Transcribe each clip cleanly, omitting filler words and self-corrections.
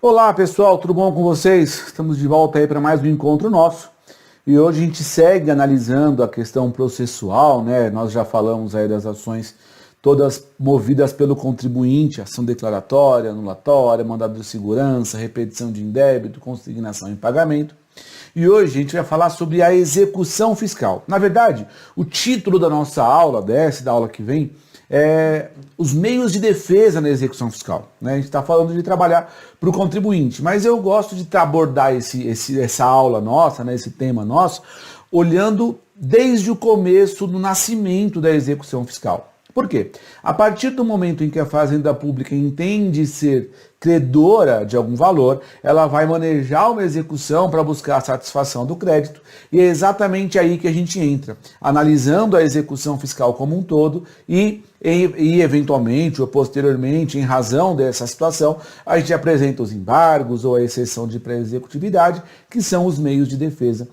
Olá pessoal, tudo bom com vocês? Estamos de volta aí para mais um encontro nosso e hoje a gente segue analisando a questão processual, né? Nós já falamos aí das ações todas movidas pelo contribuinte, ação declaratória, anulatória, mandado de segurança, repetição de indébito, consignação em pagamento. E hoje a gente vai falar sobre a execução fiscal. Na verdade, o título da nossa aula, da aula que vem, é os meios de defesa na execução fiscal. Né? A gente está falando de trabalhar para o contribuinte, mas eu gosto de abordar essa aula nossa, né, esse tema nosso, olhando desde o começo do nascimento da execução fiscal. Por quê? A partir do momento em que a Fazenda Pública entende ser credora de algum valor, ela vai manejar uma execução para buscar a satisfação do crédito, e é exatamente aí que a gente entra, analisando a execução fiscal como um todo e eventualmente ou posteriormente, em razão dessa situação, a gente apresenta os embargos ou a exceção de pré-executividade, que são os meios de defesa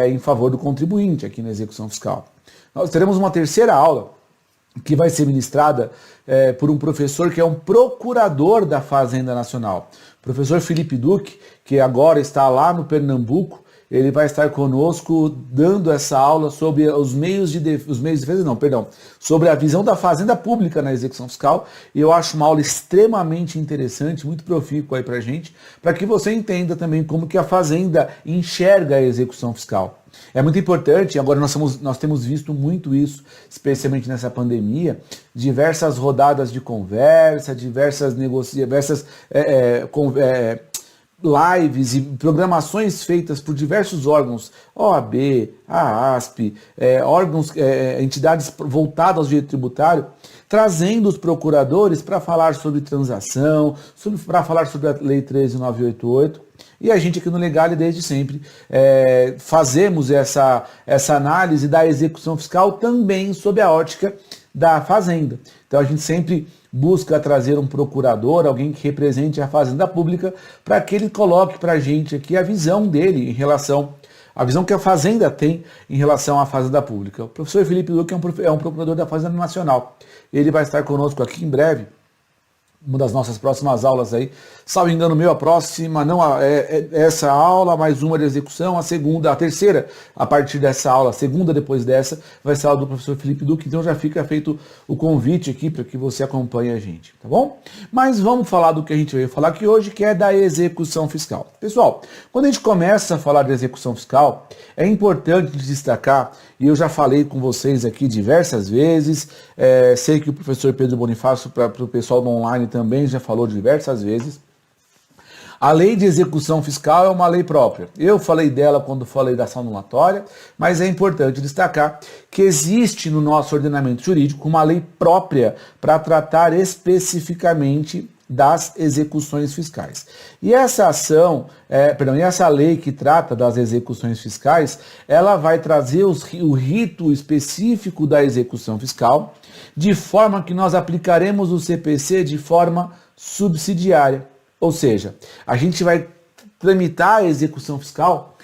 em favor do contribuinte aqui na execução fiscal. Nós teremos uma terceira aula, que vai ser ministrada por um professor que é um procurador da Fazenda Nacional. O professor Felipe Duque, que agora está lá no Pernambuco, ele vai estar conosco dando essa aula sobre sobre a visão da Fazenda Pública na execução fiscal. E eu acho uma aula extremamente interessante, muito profícua aí pra gente, para que você entenda também como que a Fazenda enxerga a execução fiscal. É muito importante, agora nós temos visto muito isso, especialmente nessa pandemia, diversas rodadas de conversa, diversas lives e programações feitas por diversos órgãos, OAB, a ASP, entidades voltadas ao direito tributário, trazendo os procuradores para falar sobre transação, para falar sobre a Lei 13.988, e a gente aqui no Legale, desde sempre, fazemos essa análise da execução fiscal também sob a ótica da Fazenda. Então a gente sempre busca trazer um procurador, alguém que represente a Fazenda Pública, para que ele coloque para a gente aqui a visão dele a visão que a Fazenda tem em relação à Fazenda Pública. O professor Felipe Duque é um procurador da Fazenda Nacional. Ele vai estar conosco aqui em breve, uma das nossas próximas aulas aí, salvo engano meu, a próxima, não essa aula, mais uma de execução, a terceira, a partir dessa aula, a segunda depois dessa, vai ser a aula do professor Felipe Duque, então já fica feito o convite aqui para que você acompanhe a gente, tá bom? Mas vamos falar do que a gente veio falar aqui hoje, que é da execução fiscal. Pessoal, quando a gente começa a falar de execução fiscal, é importante destacar, e eu já falei com vocês aqui diversas vezes, sei que o professor Pedro Bonifácio, para o pessoal do online também já falou diversas vezes, a lei de execução fiscal é uma lei própria. Eu falei dela quando falei da ação anulatória, mas é importante destacar que existe no nosso ordenamento jurídico uma lei própria para tratar especificamente das execuções fiscais. E essa essa lei que trata das execuções fiscais, ela vai trazer o rito específico da execução fiscal, de forma que nós aplicaremos o CPC de forma subsidiária. Ou seja, a gente vai tramitar a execução fiscal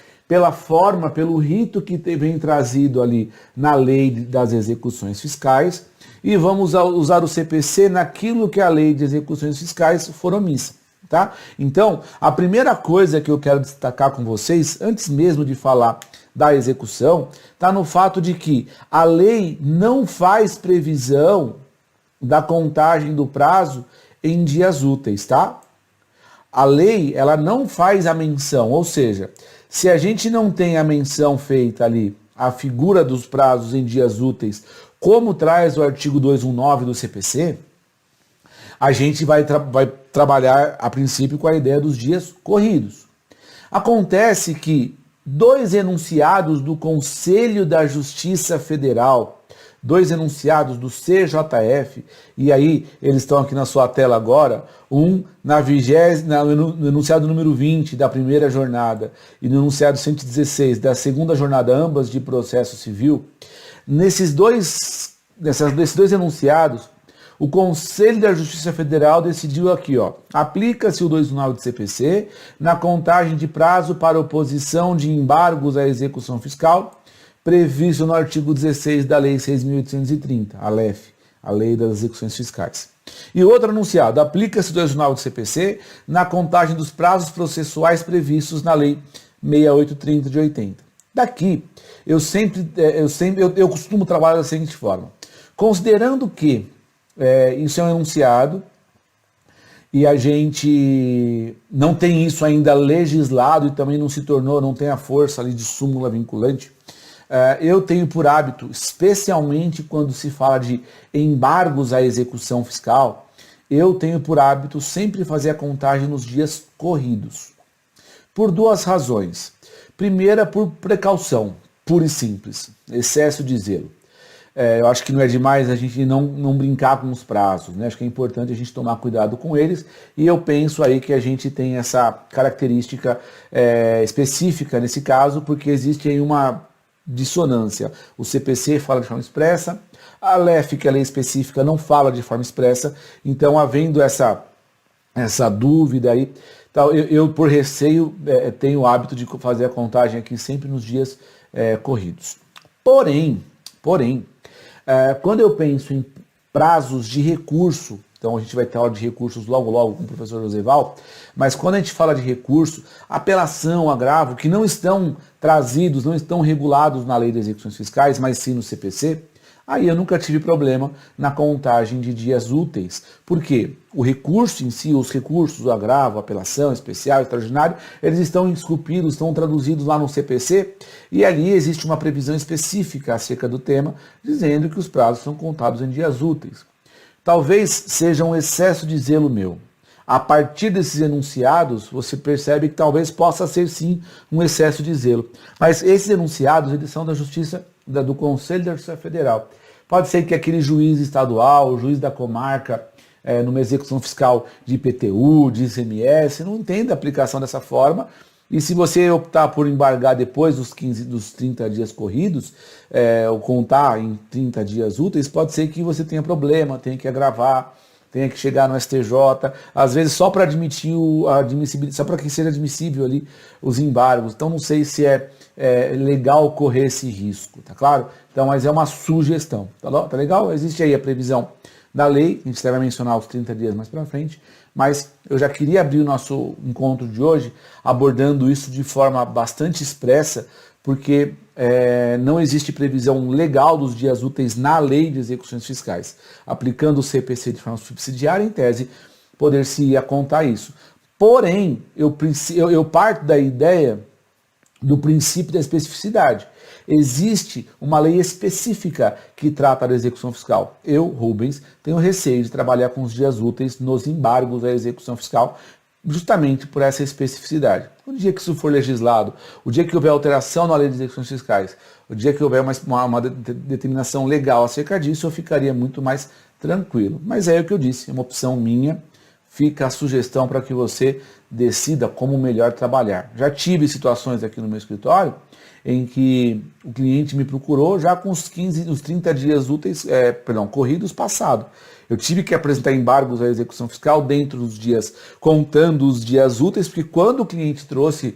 pelo rito que vem trazido ali na lei das execuções fiscais, e vamos usar o CPC naquilo que a lei de execuções fiscais for omissa. Tá? Então, a primeira coisa que eu quero destacar com vocês, antes mesmo de falar da execução, está no fato de que a lei não faz previsão da contagem do prazo em dias úteis, tá? A lei, ela não faz a menção, ou seja, se a gente não tem a menção feita ali, a figura dos prazos em dias úteis, como traz o artigo 219 do CPC, a gente vai trabalhar, a princípio, com a ideia dos dias corridos. Acontece que 2 enunciados do Conselho da Justiça Federal, 2 enunciados do CJF, e aí eles estão aqui na sua tela agora, um no enunciado número 20 da primeira jornada e no enunciado 116 da segunda jornada, ambas de processo civil. Nesses dois enunciados, o Conselho da Justiça Federal decidiu aqui, aplica-se o 219 do CPC na contagem de prazo para oposição de embargos à execução fiscal, previsto no artigo 16 da Lei 6.830, a LEF, a lei das execuções fiscais. E outro enunciado, aplica-se o 209 do CPC na contagem dos prazos processuais previstos na lei 6830 de 80. Daqui, eu costumo trabalhar da seguinte forma. Considerando que isso é um enunciado e a gente não tem isso ainda legislado e também não tem a força ali de súmula vinculante, eu tenho por hábito, especialmente quando se fala de embargos à execução fiscal, eu tenho por hábito sempre fazer a contagem nos dias corridos. Por duas razões. Primeira, por precaução, pura e simples, excesso de zelo. Eu acho que não é demais a gente não brincar com os prazos, né? Acho que é importante a gente tomar cuidado com eles e eu penso aí que a gente tem essa característica específica nesse caso, porque existe aí uma dissonância. O CPC fala de forma expressa, a LEF, que é a lei específica, não fala de forma expressa, então havendo essa dúvida aí, eu por receio tenho o hábito de fazer a contagem aqui sempre nos dias corridos. Porém, quando eu penso em prazos de recurso, então a gente vai ter aula de recursos logo com o professor Joseval, mas quando a gente fala de recurso, apelação, agravo, que não estão trazidos, não estão regulados na lei de execuções fiscais, mas sim no CPC, aí eu nunca tive problema na contagem de dias úteis. Por quê? O recurso em si, os recursos, o agravo, a apelação, especial, extraordinário, eles estão esculpidos, estão traduzidos lá no CPC, e ali existe uma previsão específica acerca do tema, dizendo que os prazos são contados em dias úteis. Talvez seja um excesso de zelo meu. A partir desses enunciados, você percebe que talvez possa ser sim um excesso de zelo. Mas esses enunciados, eles são da Justiça, do Conselho da Justiça Federal. Pode ser que aquele juiz estadual, o juiz da comarca, numa execução fiscal de IPTU, de ICMS, não entenda a aplicação dessa forma. E se você optar por embargar depois dos 30 dias corridos, ou contar em 30 dias úteis, pode ser que você tenha problema, tenha que agravar, tenha que chegar no STJ, às vezes só para admitir a admissibilidade, só para que seja admissível ali os embargos. Então não sei se é legal correr esse risco, tá claro? Então, mas é uma sugestão, tá legal? Existe aí a previsão da lei, a gente vai mencionar os 30 dias mais para frente, mas eu já queria abrir o nosso encontro de hoje abordando isso de forma bastante expressa, porque não existe previsão legal dos dias úteis na lei de execuções fiscais. Aplicando o CPC de forma subsidiária, em tese, poder-se contar isso. Porém, eu parto da ideia do princípio da especificidade. Existe uma lei específica que trata da execução fiscal. Eu, Rubens, tenho receio de trabalhar com os dias úteis nos embargos da execução fiscal, justamente por essa especificidade. O dia que isso for legislado, o dia que houver alteração na lei de execuções fiscais, o dia que houver uma determinação legal acerca disso, eu ficaria muito mais tranquilo. Mas é o que eu disse, é uma opção minha, fica a sugestão para que você decida como melhor trabalhar. Já tive situações aqui no meu escritório em que o cliente me procurou já com os 30 dias úteis, corridos passado. Eu tive que apresentar embargos à execução fiscal dentro dos dias, contando os dias úteis, porque quando o cliente trouxe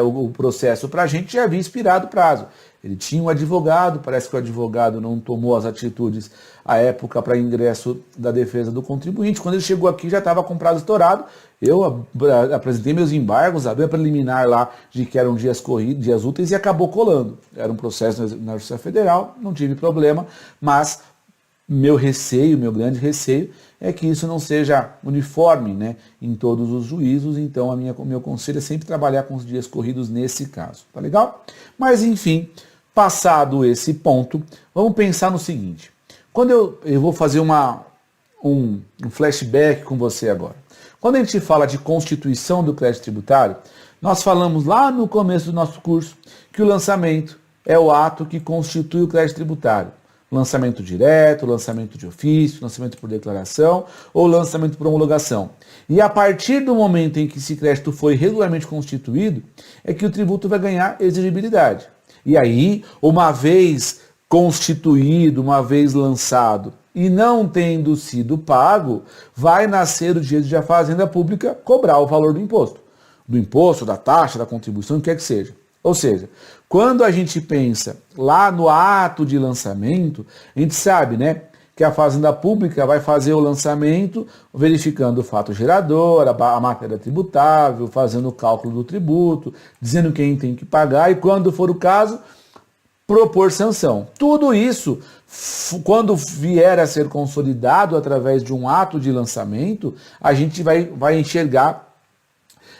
o processo para a gente, já havia expirado o prazo. Ele tinha um advogado, parece que o advogado não tomou as atitudes à época para ingresso da defesa do contribuinte. Quando ele chegou aqui, já estava com o prazo estourado. Eu apresentei meus embargos, abri a preliminar lá de que eram dias corridos, dias úteis, e acabou colando. Era um processo na Justiça Federal, não tive problema, mas meu grande receio, é que isso não seja uniforme, né, em todos os juízos. Então o meu conselho é sempre trabalhar com os dias corridos nesse caso, tá legal? Mas enfim, passado esse ponto, vamos pensar no seguinte. Quando eu vou fazer um flashback com você agora. Quando a gente fala de constituição do crédito tributário, nós falamos lá no começo do nosso curso que o lançamento é o ato que constitui o crédito tributário. Lançamento direto, lançamento de ofício, lançamento por declaração ou lançamento por homologação. E a partir do momento em que esse crédito foi regularmente constituído, é que o tributo vai ganhar exigibilidade. E aí, uma vez constituído, uma vez lançado e não tendo sido pago, vai nascer o direito de a Fazenda Pública cobrar o valor do imposto. Do imposto, da taxa, da contribuição, o que quer que seja. Ou seja, quando a gente pensa lá no ato de lançamento, a gente sabe, né, que a Fazenda Pública vai fazer o lançamento, verificando o fato gerador, a matéria tributável, fazendo o cálculo do tributo, dizendo quem tem que pagar e, quando for o caso, propor sanção. Tudo isso, quando vier a ser consolidado através de um ato de lançamento, a gente vai enxergar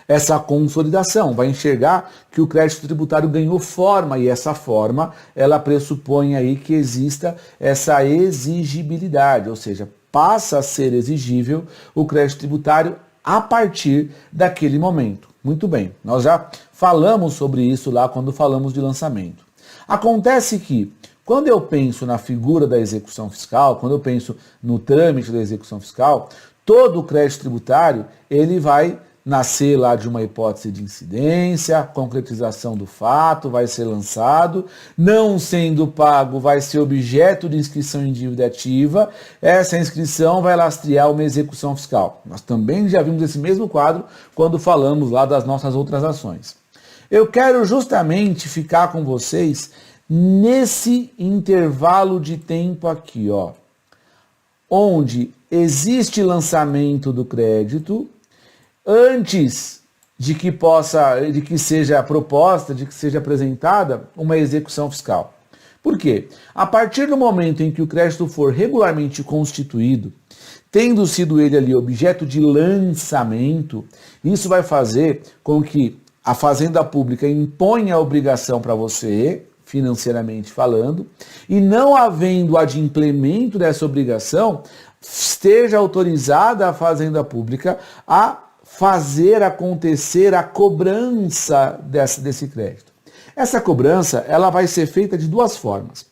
essa consolidação, vai enxergar que o crédito tributário ganhou forma, e essa forma, ela pressupõe aí que exista essa exigibilidade, ou seja, passa a ser exigível o crédito tributário a partir daquele momento. Muito bem, nós já falamos sobre isso lá quando falamos de lançamento. Acontece que, quando eu penso na figura da execução fiscal, quando eu penso no trâmite da execução fiscal, todo o crédito tributário, ele vai nascer lá de uma hipótese de incidência, concretização do fato, vai ser lançado, não sendo pago, vai ser objeto de inscrição em dívida ativa, essa inscrição vai lastrear uma execução fiscal. Nós também já vimos esse mesmo quadro quando falamos lá das nossas outras ações. Eu quero justamente ficar com vocês nesse intervalo de tempo aqui, ó, onde existe lançamento do crédito, antes de que seja proposta, de que seja apresentada uma execução fiscal. Por quê? A partir do momento em que o crédito for regularmente constituído, tendo sido ele ali objeto de lançamento, isso vai fazer com que a Fazenda Pública imponha a obrigação para você, financeiramente falando, e não havendo adimplemento dessa obrigação, esteja autorizada a Fazenda Pública a fazer acontecer a cobrança desse crédito. Essa cobrança, ela vai ser feita de duas formas.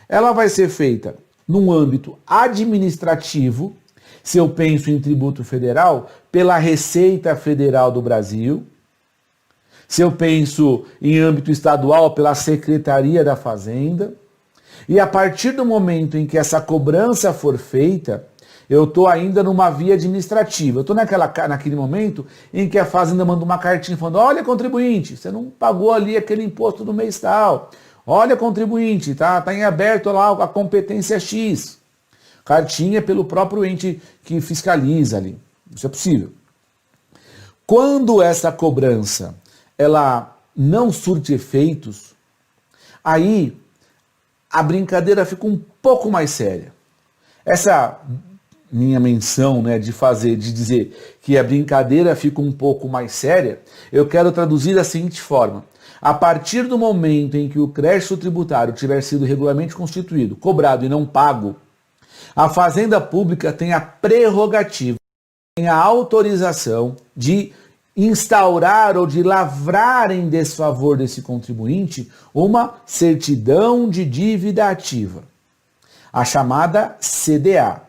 Ela vai ser feita num âmbito administrativo, se eu penso em tributo federal, pela Receita Federal do Brasil. Se eu penso em âmbito estadual, pela Secretaria da Fazenda. E a partir do momento em que essa cobrança for feita, eu estou ainda numa via administrativa. Eu estou naquele momento em que a Fazenda manda uma cartinha falando: olha, contribuinte, você não pagou ali aquele imposto do mês tal. Olha, contribuinte, tá em aberto lá a competência X. Cartinha pelo próprio ente que fiscaliza ali. Isso é possível. Quando essa cobrança ela não surte efeitos, aí a brincadeira fica um pouco mais séria. Essa minha menção, né, de dizer que a brincadeira fica um pouco mais séria, eu quero traduzir da seguinte forma: a partir do momento em que o crédito tributário tiver sido regularmente constituído, cobrado e não pago, a Fazenda Pública tem a prerrogativa, tem a autorização de instaurar ou de lavrar em desfavor desse contribuinte uma certidão de dívida ativa, a chamada CDA.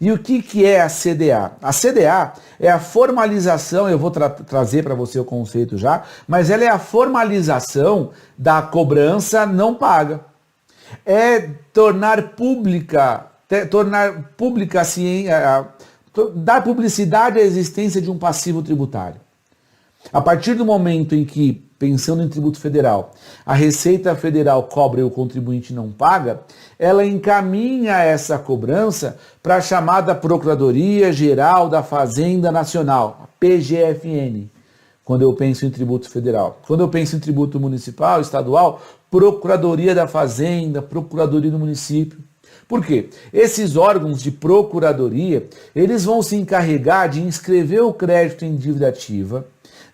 E o que é a CDA? A CDA é a formalização, eu vou trazer para você o conceito já, mas ela é a formalização da cobrança não paga. É tornar pública assim, dar publicidade à existência de um passivo tributário. A partir do momento em que, pensando em tributo federal, a Receita Federal cobra e o contribuinte não paga, ela encaminha essa cobrança para a chamada Procuradoria Geral da Fazenda Nacional, a PGFN, quando eu penso em tributo federal. Quando eu penso em tributo municipal, estadual, Procuradoria da Fazenda, Procuradoria do Município. Por quê? Esses órgãos de procuradoria, eles vão se encarregar de inscrever o crédito em dívida ativa,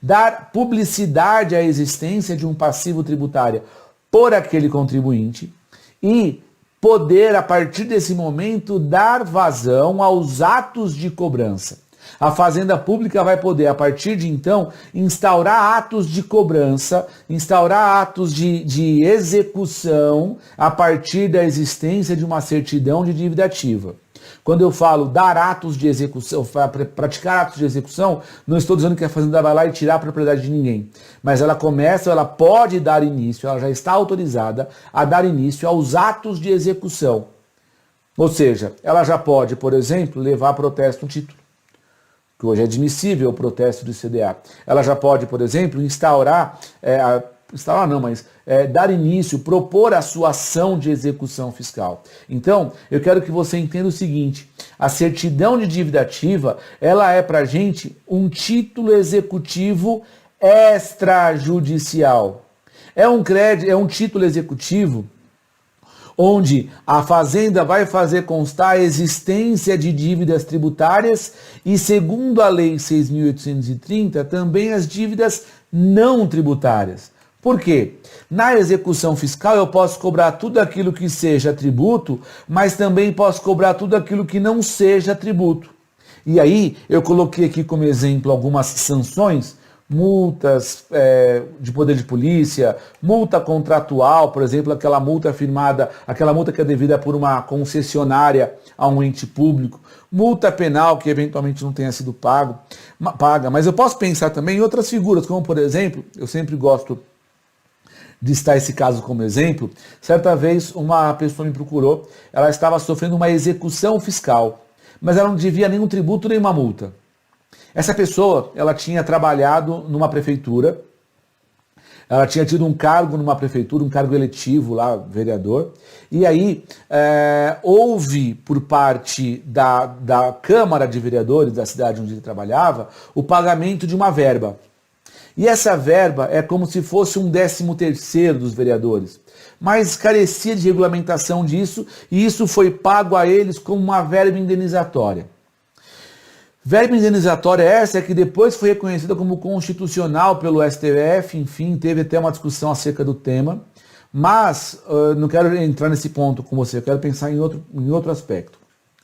dar publicidade à existência de um passivo tributário por aquele contribuinte e poder, a partir desse momento, dar vazão aos atos de cobrança. A Fazenda Pública vai poder, a partir de então, instaurar atos de cobrança, instaurar atos de execução a partir da existência de uma certidão de dívida ativa. Quando eu falo dar atos de execução, praticar atos de execução, não estou dizendo que a Fazenda vai lá e tirar a propriedade de ninguém. Mas ela pode dar início, ela já está autorizada a dar início aos atos de execução. Ou seja, ela já pode, por exemplo, levar a protesto no título, que hoje é admissível o protesto do CDA. Ela já pode, por exemplo, instaurar instaurar não, mas dar início, propor a sua ação de execução fiscal. Então, eu quero que você entenda o seguinte, a certidão de dívida ativa, ela é para a gente um título executivo extrajudicial. É um título executivo onde a Fazenda vai fazer constar a existência de dívidas tributárias e, segundo a Lei 6.830, também as dívidas não tributárias. Por quê? Na execução fiscal eu posso cobrar tudo aquilo que seja tributo, mas também posso cobrar tudo aquilo que não seja tributo. E aí eu coloquei aqui como exemplo algumas sanções, multas de poder de polícia, multa contratual, por exemplo, aquela multa firmada, aquela multa que é devida por uma concessionária a um ente público, multa penal que eventualmente não tenha sido paga, mas eu posso pensar também em outras figuras, como por exemplo, eu sempre gosto de citar esse caso como exemplo, certa vez uma pessoa me procurou, ela estava sofrendo uma execução fiscal, mas ela não devia nenhum tributo nem uma multa. Essa pessoa, ela tinha trabalhado numa prefeitura, ela tinha tido um cargo numa prefeitura, um cargo eletivo lá, vereador, e aí houve por parte da Câmara de Vereadores da cidade onde ele trabalhava, o pagamento de uma verba. E essa verba é como se fosse um 13º dos vereadores, mas carecia de regulamentação disso, e isso foi pago a eles como uma verba indenizatória. Verba indenizatória essa que depois foi reconhecida como constitucional pelo STF, enfim, teve até uma discussão acerca do tema, mas não quero entrar nesse ponto com você, eu quero pensar em outro aspecto.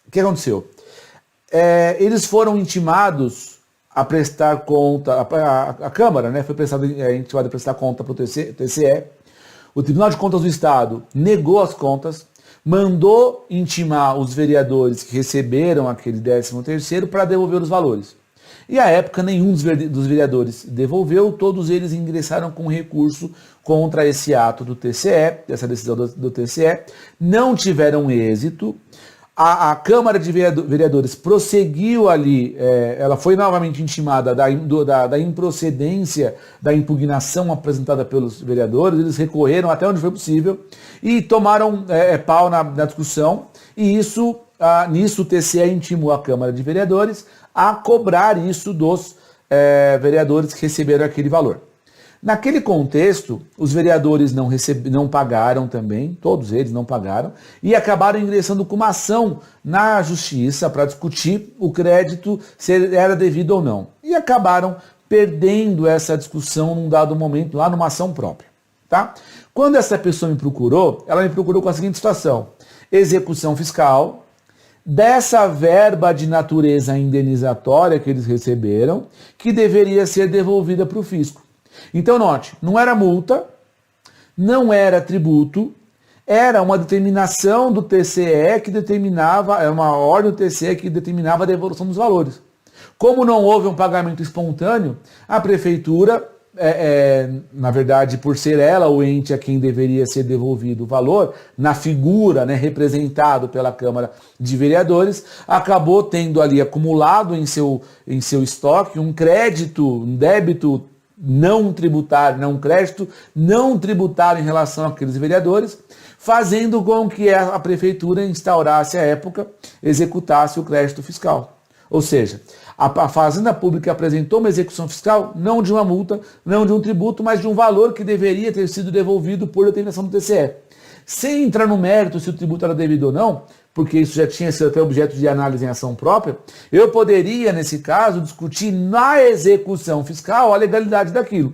O que aconteceu? Eles foram intimados a prestar conta, a Câmara, né, foi intimada a prestar conta para o TCE, o Tribunal de Contas do Estado negou as contas, mandou intimar os vereadores que receberam aquele 13º para devolver os valores. E à época nenhum dos vereadores devolveu, todos eles ingressaram com recurso contra esse ato do TCE, dessa decisão do TCE, não tiveram êxito. A Câmara de Vereadores prosseguiu ali, ela foi novamente intimada da improcedência da impugnação apresentada pelos vereadores, eles recorreram até onde foi possível e tomaram pau na discussão, e nisso o TCE intimou a Câmara de Vereadores a cobrar isso dos vereadores que receberam aquele valor. Naquele contexto, os vereadores não pagaram também, todos eles não pagaram, e acabaram ingressando com uma ação na justiça para discutir o crédito, se era devido ou não. E acabaram perdendo essa discussão num dado momento, lá numa ação própria. Tá? Quando essa pessoa me procurou, ela me procurou com a seguinte situação: execução fiscal dessa verba de natureza indenizatória que eles receberam, que deveria ser devolvida para o fisco. Então note, não era multa, não era tributo, era uma determinação do TCE que determinava, era uma ordem do TCE que determinava a devolução dos valores. Como não houve um pagamento espontâneo, a prefeitura, na verdade, por ser ela o ente a quem deveria ser devolvido o valor, na figura, né, representado pela Câmara de Vereadores, acabou tendo ali acumulado em seu estoque um crédito, um débito não tributário, não um crédito não tributário em relação àqueles vereadores, fazendo com que a prefeitura instaurasse à época, executasse o crédito fiscal. Ou seja, a Fazenda Pública apresentou uma execução fiscal, não de uma multa, não de um tributo, mas de um valor que deveria ter sido devolvido por determinação do TCE. Sem entrar no mérito se o tributo era devido ou não, porque isso já tinha sido até objeto de análise em ação própria, eu poderia, nesse caso, discutir na execução fiscal a legalidade daquilo.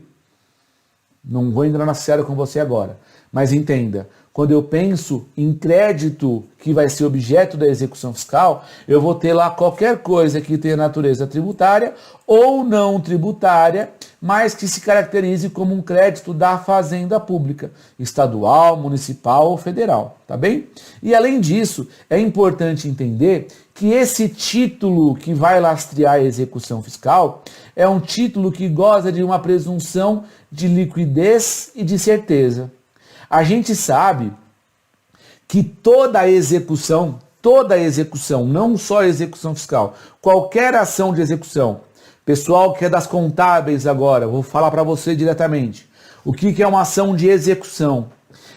Não vou entrar na seara com você agora, mas entenda, quando eu penso em crédito que vai ser objeto da execução fiscal, eu vou ter lá qualquer coisa que tenha natureza tributária ou não tributária, mas que se caracterize como um crédito da Fazenda Pública, estadual, municipal ou federal, tá bem? E além disso, é importante entender que esse título que vai lastrear a execução fiscal é um título que goza de uma presunção de liquidez e de certeza. A gente sabe que toda execução, não só a execução fiscal, qualquer ação de execução, pessoal que é das contábeis agora, vou falar para você diretamente, O que é uma ação de execução?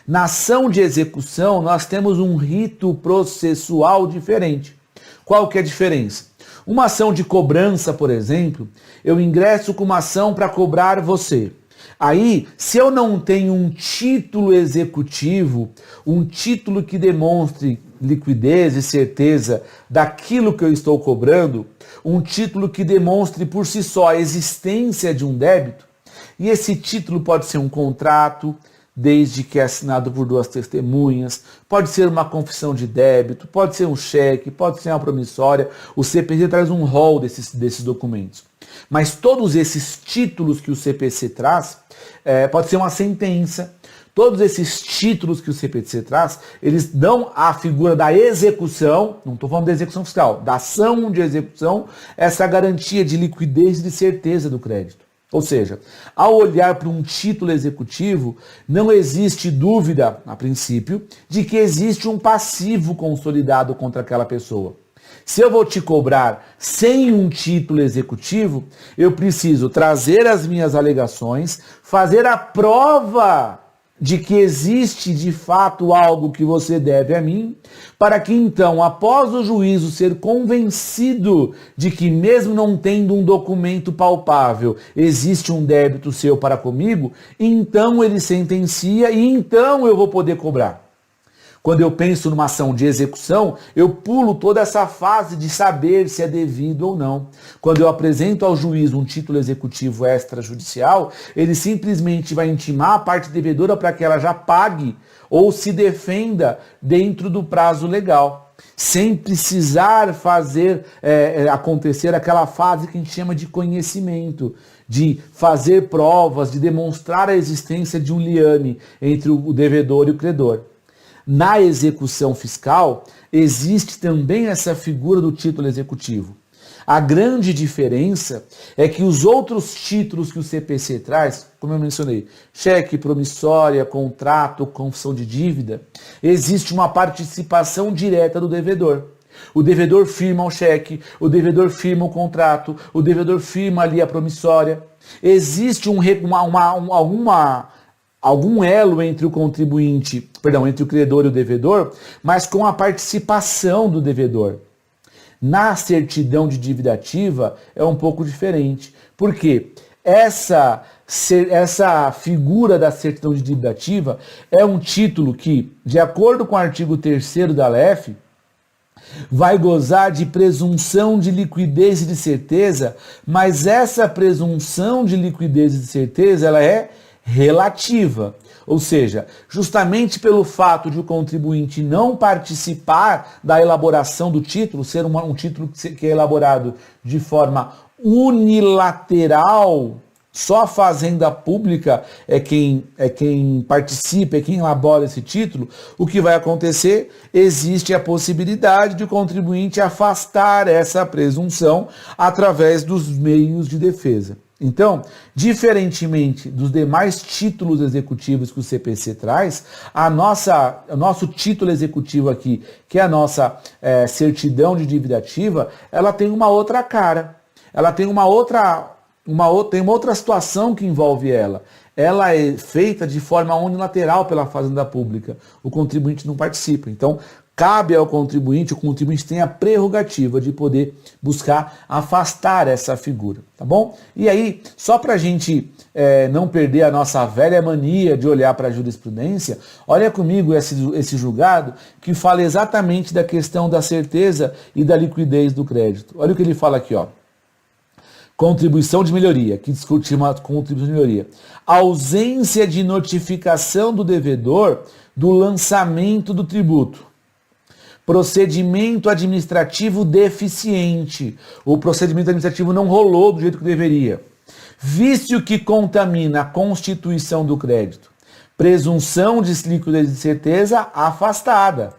Na ação de execução, nós temos um rito processual diferente. Qual que é a diferença? Uma ação de cobrança, por exemplo, eu ingresso com uma ação para cobrar você. Aí, se eu não tenho um título executivo, um título que demonstre liquidez e certeza daquilo que eu estou cobrando, um título que demonstre por si só a existência de um débito, e esse título pode ser um contrato, desde que é assinado por duas testemunhas, pode ser uma confissão de débito, pode ser um cheque, pode ser uma promissória. O CPC traz um rol desses documentos. Mas todos esses títulos que o CPC traz, pode ser uma sentença, todos esses títulos que o CPC traz, eles dão a figura da execução, não estou falando da execução fiscal, da ação de execução, essa garantia de liquidez e de certeza do crédito. Ou seja, ao olhar para um título executivo, não existe dúvida, a princípio, de que existe um passivo consolidado contra aquela pessoa. Se eu vou te cobrar sem um título executivo, eu preciso trazer as minhas alegações, fazer a prova de que existe de fato algo que você deve a mim, para que então, após o juízo ser convencido de que mesmo não tendo um documento palpável, existe um débito seu para comigo, então ele sentencia e então eu vou poder cobrar. Quando eu penso numa ação de execução, eu pulo toda essa fase de saber se é devido ou não. Quando eu apresento ao juiz um título executivo extrajudicial, ele simplesmente vai intimar a parte devedora para que ela já pague ou se defenda dentro do prazo legal, sem precisar fazer acontecer aquela fase que a gente chama de conhecimento, de fazer provas, de demonstrar a existência de um liame entre o devedor e o credor. Na execução fiscal, existe também essa figura do título executivo. A grande diferença é que os outros títulos que o CPC traz, como eu mencionei, cheque, promissória, contrato, confissão de dívida, existe uma participação direta do devedor. O devedor firma o cheque, o devedor firma o contrato, o devedor firma ali a promissória. Existe algum elo entre o contribuinte, entre o credor e o devedor, mas com a participação do devedor. Na certidão de dívida ativa é um pouco diferente. Por quê? Essa figura da certidão de dívida ativa é um título que, de acordo com o artigo 3º da LEF, vai gozar de presunção de liquidez e de certeza, mas essa presunção de liquidez e de certeza ela é relativa. Ou seja, justamente pelo fato de o contribuinte não participar da elaboração do título, ser um título que é elaborado de forma unilateral, só a Fazenda Pública é quem participa, é quem elabora esse título, o que vai acontecer? Existe a possibilidade de o contribuinte afastar essa presunção através dos meios de defesa. Então, diferentemente dos demais títulos executivos que o CPC traz, o nosso título executivo aqui, que é a nossa certidão de dívida ativa, ela tem uma outra cara. Ela tem uma outra situação que envolve ela. Ela é feita de forma unilateral pela Fazenda Pública. O contribuinte não participa. Então, cabe ao contribuinte, o contribuinte tem a prerrogativa de poder buscar afastar essa figura, tá bom? E aí, só para a gente não perder a nossa velha mania de olhar para a jurisprudência, olha comigo esse julgado que fala exatamente da questão da certeza e da liquidez do crédito. Olha o que ele fala aqui, ó. Contribuição de melhoria, que discute uma contribuição de melhoria. Ausência de notificação do devedor do lançamento do tributo. Procedimento administrativo deficiente. O procedimento administrativo não rolou do jeito que deveria. Vício que contamina a constituição do crédito. Presunção de liquidez de certeza afastada.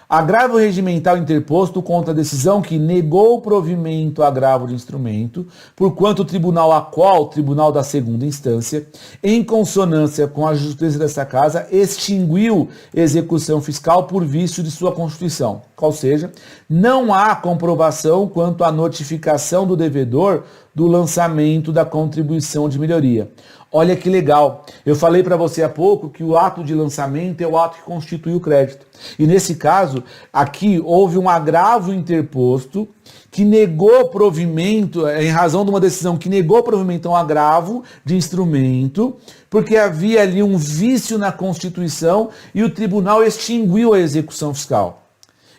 Agravo regimental interposto contra a decisão que negou o provimento agravo de instrumento, porquanto o tribunal da segunda instância, em consonância com a justiça desta casa, extinguiu execução fiscal por vício de sua constituição. Ou seja, não há comprovação quanto à notificação do devedor do lançamento da contribuição de melhoria. Olha que legal, eu falei para você há pouco que o ato de lançamento é o ato que constitui o crédito. E nesse caso, aqui houve um agravo interposto que negou provimento, em razão de uma decisão que negou provimento a um agravo de instrumento, porque havia ali um vício na Constituição e o tribunal extinguiu a execução fiscal.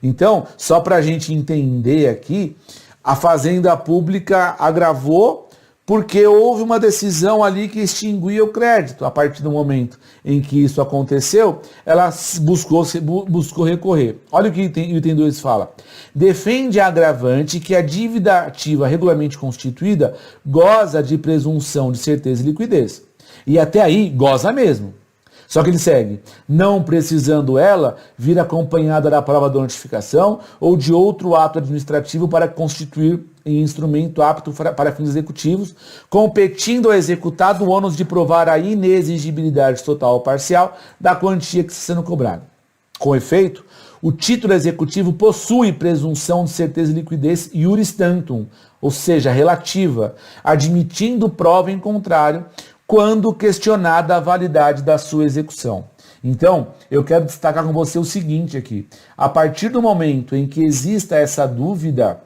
Então, só para a gente entender aqui, a Fazenda Pública agravou porque houve uma decisão ali que extinguia o crédito. A partir do momento em que isso aconteceu, ela buscou recorrer. Olha o que o item 2 fala. Defende a agravante que a dívida ativa regularmente constituída goza de presunção de certeza e liquidez. E até aí, goza mesmo. Só que ele segue, não precisando ela vir acompanhada da prova da notificação ou de outro ato administrativo para constituir em instrumento apto para fins executivos, competindo ao executado o ônus de provar a inexigibilidade total ou parcial da quantia que está sendo cobrada. Com efeito, o título executivo possui presunção de certeza e liquidez iuris tantum, ou seja, relativa, admitindo prova em contrário, quando questionada a validade da sua execução. Então, eu quero destacar com você o seguinte aqui. A partir do momento em que exista essa dúvida,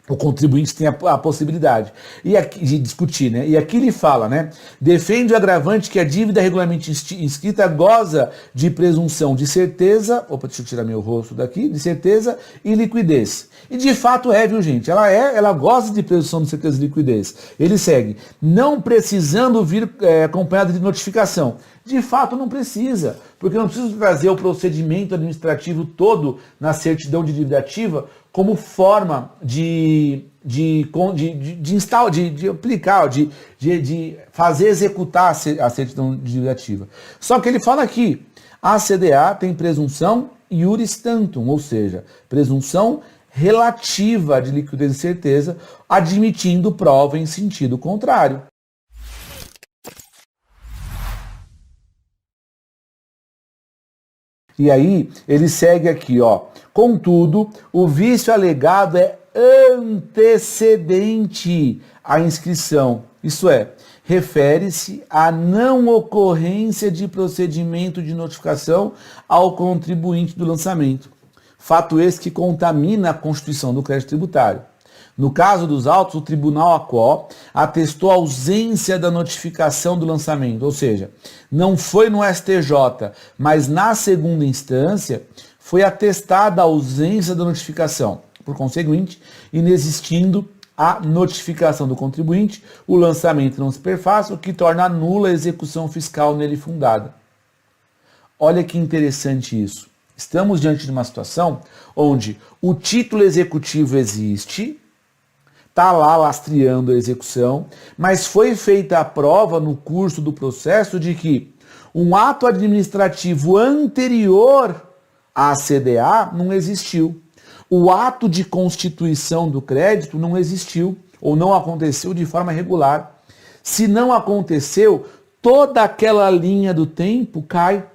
o contribuinte tem a possibilidade de discutir, né? E aqui ele fala, né? Defende o agravante que a dívida regularmente inscrita goza de presunção de certeza, deixa eu tirar meu rosto daqui, de certeza e liquidez. E de fato viu gente? Ela goza de presunção de certeza e liquidez. Ele segue, não precisando vir acompanhado de notificação. De fato não precisa, porque eu não preciso trazer o procedimento administrativo todo na certidão de dívida ativa como forma de aplicar, de fazer executar a certidão de dívida ativa. Só que ele fala aqui, a CDA tem presunção iuris tantum, ou seja, presunção relativa de liquidez e certeza, admitindo prova em sentido contrário. E aí, ele segue aqui, ó. Contudo, o vício alegado é antecedente à inscrição. Isso é, refere-se à não ocorrência de procedimento de notificação ao contribuinte do lançamento. Fato esse que contamina a constituição do crédito tributário. No caso dos autos, o Tribunal ACO atestou a ausência da notificação do lançamento, ou seja, não foi no STJ, mas na segunda instância foi atestada a ausência da notificação. Por conseguinte, inexistindo a notificação do contribuinte, o lançamento não se perfaz, o que torna nula a execução fiscal nele fundada. Olha que interessante isso. Estamos diante de uma situação onde o título executivo existe, está lá lastreando a execução, mas foi feita a prova no curso do processo de que um ato administrativo anterior à CDA não existiu. O ato de constituição do crédito não existiu ou não aconteceu de forma regular. Se não aconteceu, toda aquela linha do tempo cai.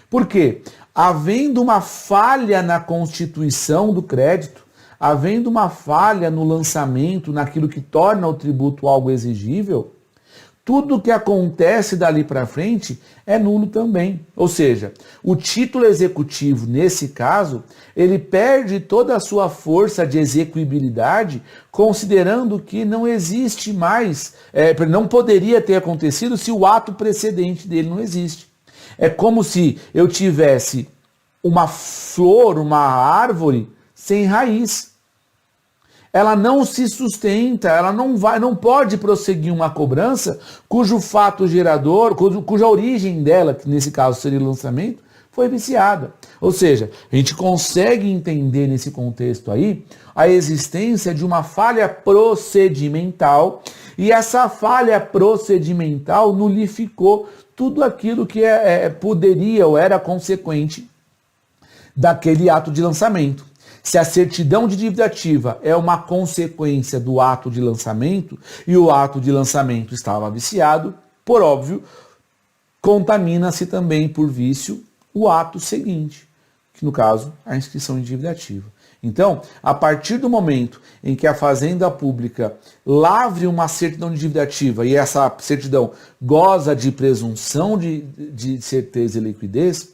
Por quê? Havendo uma falha na constituição do crédito, havendo uma falha no lançamento, naquilo que torna o tributo algo exigível, tudo que acontece dali para frente é nulo também. Ou seja, o título executivo, nesse caso, ele perde toda a sua força de execuibilidade, considerando que não existe mais, não poderia ter acontecido se o ato precedente dele não existe. É como se eu tivesse uma flor, uma árvore sem raiz. Ela não se sustenta, ela não pode prosseguir uma cobrança cujo fato gerador, cuja origem dela, que nesse caso seria o lançamento, foi viciada. Ou seja, a gente consegue entender nesse contexto aí a existência de uma falha procedimental, e essa falha procedimental nulificou tudo aquilo que poderia ou era consequente daquele ato de lançamento. Se a certidão de dívida ativa é uma consequência do ato de lançamento e o ato de lançamento estava viciado, por óbvio, contamina-se também por vício o ato seguinte, que no caso, a inscrição de dívida ativa. Então, a partir do momento em que a Fazenda Pública lavre uma certidão de dívida ativa e essa certidão goza de presunção de certeza e liquidez,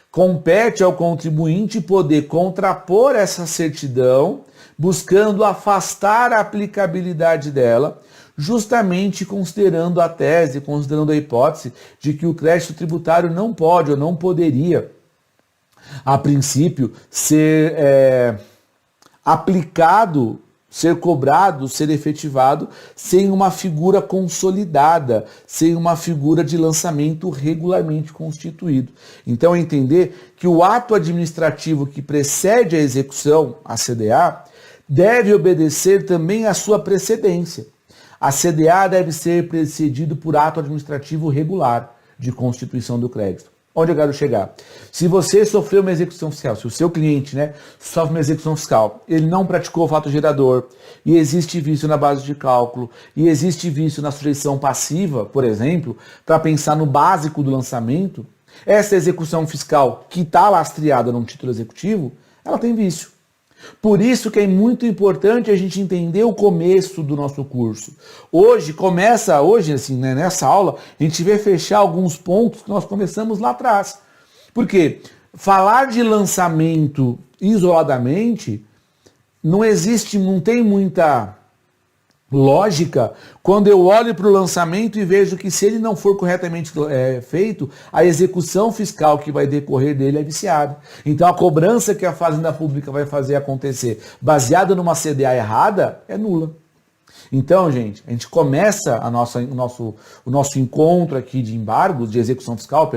compete ao contribuinte poder contrapor essa certidão, buscando afastar a aplicabilidade dela, justamente considerando a tese, considerando a hipótese de que o crédito tributário não pode ou não poderia, a princípio, ser aplicado, ser cobrado, ser efetivado, sem uma figura consolidada, sem uma figura de lançamento regularmente constituído. Então, entender que o ato administrativo que precede a execução, a CDA, deve obedecer também à sua precedência. A CDA deve ser precedido por ato administrativo regular de constituição do crédito. Onde eu quero chegar? Se você sofreu uma execução fiscal, se o seu cliente, sofre uma execução fiscal, ele não praticou o fato gerador, e existe vício na base de cálculo, e existe vício na sujeição passiva, por exemplo, para pensar no básico do lançamento, essa execução fiscal que está lastreada num título executivo, ela tem vício. Por isso que é muito importante a gente entender o começo do nosso curso. Hoje, nessa aula, a gente vai fechar alguns pontos que nós começamos lá atrás. Porque falar de lançamento isoladamente não tem muita lógica quando eu olho para o lançamento e vejo que se ele não for corretamente feito, a execução fiscal que vai decorrer dele é viciada. Então a cobrança que a Fazenda Pública vai fazer acontecer baseada numa CDA errada é nula. Então, gente, a gente começa o nosso encontro aqui de embargos, de execução fiscal,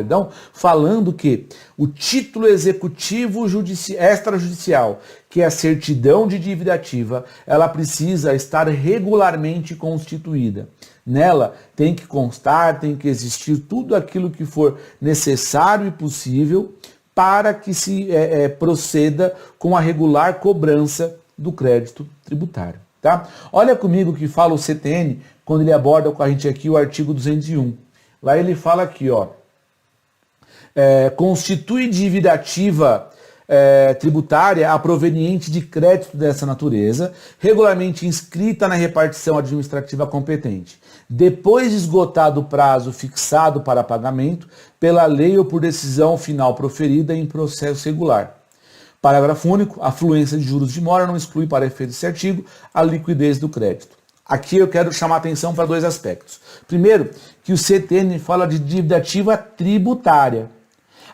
falando que o título executivo extrajudicial, que é a certidão de dívida ativa, ela precisa estar regularmente constituída. Nela tem que constar, tem que existir tudo aquilo que for necessário e possível para que se proceda com a regular cobrança do crédito tributário. Tá? Olha comigo o que fala o CTN quando ele aborda com a gente aqui o artigo 201. Lá ele fala aqui, constitui dívida ativa tributária a proveniente de crédito dessa natureza, regularmente inscrita na repartição administrativa competente, depois de esgotado o prazo fixado para pagamento pela lei ou por decisão final proferida em processo regular. Parágrafo único, a fluência de juros de mora não exclui para efeito desse artigo a liquidez do crédito. Aqui eu quero chamar a atenção para dois aspectos. Primeiro, que o CTN fala de dívida ativa tributária.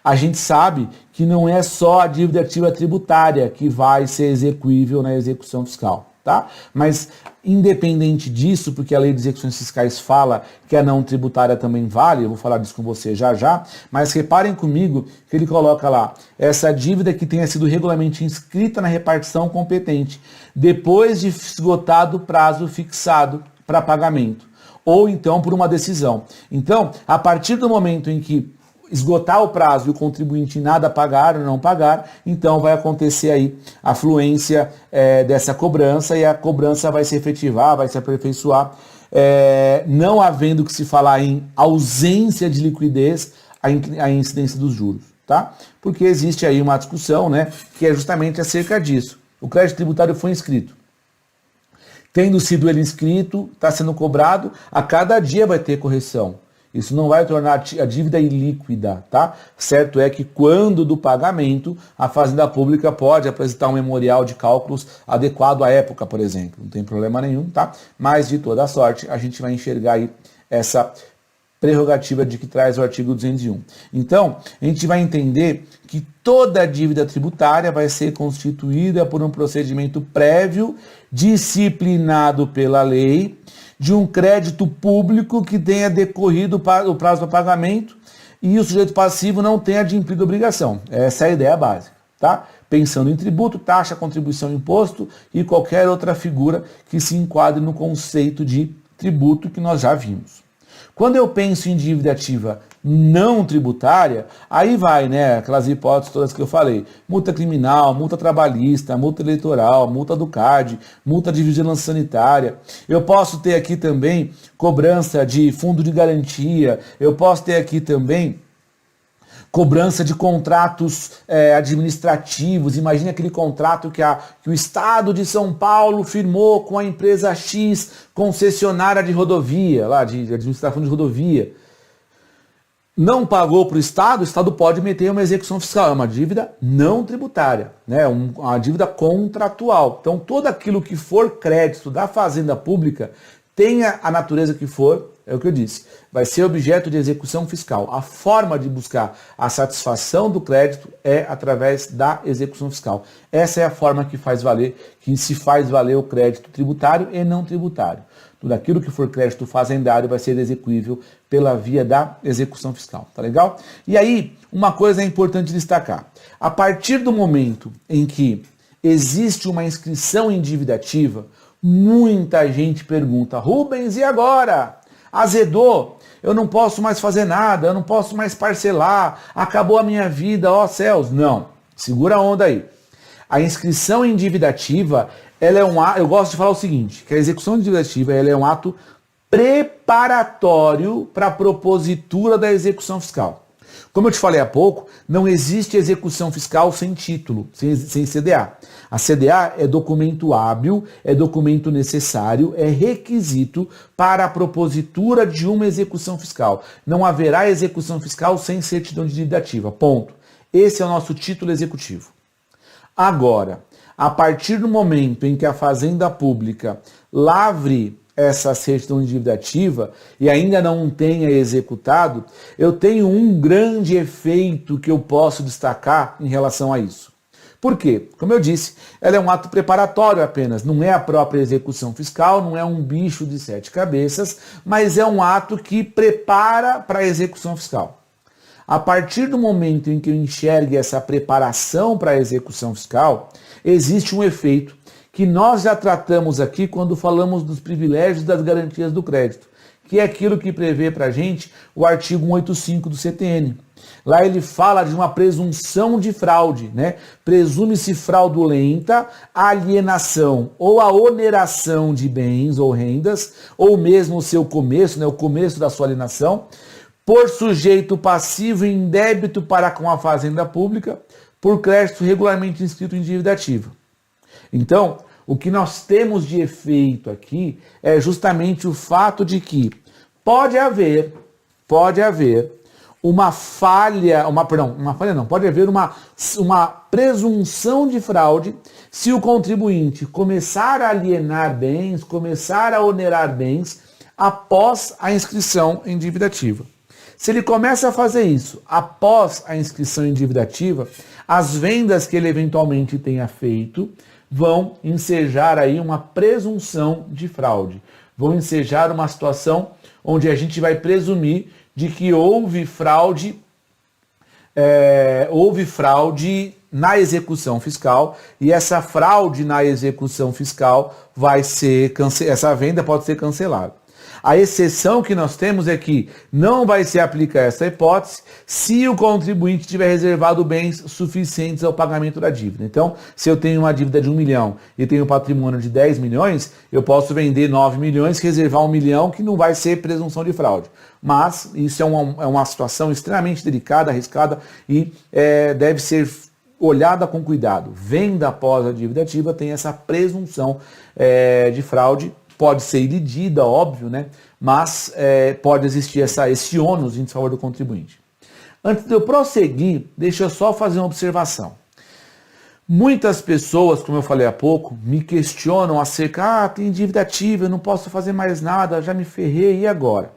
A gente sabe que não é só a dívida ativa tributária que vai ser execuível na execução fiscal, tá? Mas, independente disso, porque a lei de execuções fiscais fala que a não tributária também vale, eu vou falar disso com você já já, mas reparem comigo que ele coloca lá, essa dívida que tenha sido regularmente inscrita na repartição competente, depois de esgotado o prazo fixado para pagamento, ou então por uma decisão. Então, a partir do momento em que esgotar o prazo e o contribuinte nada pagar ou não pagar, então vai acontecer aí a fluência dessa cobrança e a cobrança vai se efetivar, vai se aperfeiçoar, não havendo que se falar em ausência de liquidez, a incidência dos juros, tá? Porque existe aí uma discussão, que é justamente acerca disso. O crédito tributário foi inscrito. Tendo sido ele inscrito, está sendo cobrado, a cada dia vai ter correção. Isso não vai tornar a dívida ilíquida, tá? Certo é que quando do pagamento, a Fazenda Pública pode apresentar um memorial de cálculos adequado à época, por exemplo. Não tem problema nenhum, tá? Mas, de toda sorte, a gente vai enxergar aí essa prerrogativa de que traz o artigo 201. Então, a gente vai entender que toda dívida tributária vai ser constituída por um procedimento prévio, disciplinado pela lei, de um crédito público que tenha decorrido o prazo para pagamento e o sujeito passivo não tenha adimplido obrigação. Essa é a ideia básica, tá? Pensando em tributo, taxa, contribuição, imposto e qualquer outra figura que se enquadre no conceito de tributo que nós já vimos. Quando eu penso em dívida ativa não tributária, aí vai, aquelas hipóteses todas que eu falei. Multa criminal, multa trabalhista, multa eleitoral, multa do CAD, multa de vigilância sanitária. Eu posso ter aqui também cobrança de fundo de garantia. Eu posso ter aqui também cobrança de contratos administrativos. Imagine aquele contrato que o Estado de São Paulo firmou com a empresa X, concessionária de rodovia, lá de administração de rodovia. Não pagou para o Estado pode meter uma execução fiscal. É uma dívida não tributária, né? Uma dívida contratual. Então, tudo aquilo que for crédito da Fazenda Pública, tenha a natureza que for, é o que eu disse, vai ser objeto de execução fiscal. A forma de buscar a satisfação do crédito é através da execução fiscal. Essa é a forma que se faz valer o crédito tributário e não tributário. Tudo aquilo que for crédito fazendário vai ser execuível pela via da execução fiscal. Tá legal? E aí, uma coisa é importante destacar. A partir do momento em que existe uma inscrição em dívida ativa, muita gente pergunta: Rubens, e agora? Azedou, eu não posso mais fazer nada, eu não posso mais parcelar, acabou a minha vida, ó céus. Não, segura a onda aí. A inscrição em dívida ativa, ela é eu gosto de falar o seguinte, que a execução de dívida ativa, ela é um ato preparatório para a propositura da execução fiscal. Como eu te falei há pouco, não existe execução fiscal sem título, sem CDA. A CDA é documento hábil, é documento necessário, é requisito para a propositura de uma execução fiscal. Não haverá execução fiscal sem certidão de dívida ativa. Ponto. Esse é o nosso título executivo. Agora, a partir do momento em que a Fazenda Pública lavre essa certidão de dívida ativa e ainda não tenha executado, eu tenho um grande efeito que eu posso destacar em relação a isso. Por quê? Como eu disse, ela é um ato preparatório apenas, não é a própria execução fiscal, não é um bicho de 7 cabeças, mas é um ato que prepara para a execução fiscal. A partir do momento em que eu enxergue essa preparação para a execução fiscal, existe um efeito que nós já tratamos aqui quando falamos dos privilégios das garantias do crédito, que é aquilo que prevê para a gente o artigo 185 do CTN. Lá ele fala de uma presunção de fraude, né? Presume-se fraudulenta a alienação ou a oneração de bens ou rendas, ou mesmo o seu começo, né? O começo da sua alienação, por sujeito passivo em débito para com a Fazenda Pública, por crédito regularmente inscrito em dívida ativa. Então, o que nós temos de efeito aqui é justamente o fato de que pode haver pode haver uma presunção de fraude se o contribuinte começar a alienar bens, começar a onerar bens após a inscrição em dívida ativa. Se ele começa a fazer isso após a inscrição em dívida ativa, as vendas que ele eventualmente tenha feito vão ensejar aí uma presunção de fraude. Vão ensejar uma situação onde a gente vai presumir de que houve fraude na execução fiscal, e essa fraude na execução fiscal essa venda pode ser cancelada. A exceção que nós temos é que não vai se aplicar essa hipótese se o contribuinte tiver reservado bens suficientes ao pagamento da dívida. Então, se eu tenho uma dívida de 1 milhão e tenho um patrimônio de 10 milhões, eu posso vender 9 milhões, reservar 1 milhão, que não vai ser presunção de fraude. Mas isso é uma situação extremamente delicada, arriscada e deve ser olhada com cuidado. Venda após a dívida ativa tem essa presunção de fraude. Pode ser ilidida, óbvio, né? Mas pode existir esse ônus em desfavor do contribuinte. Antes de eu prosseguir, deixa eu só fazer uma observação. Muitas pessoas, como eu falei há pouco, me questionam acerca, tem dívida ativa, eu não posso fazer mais nada, já me ferrei, e agora?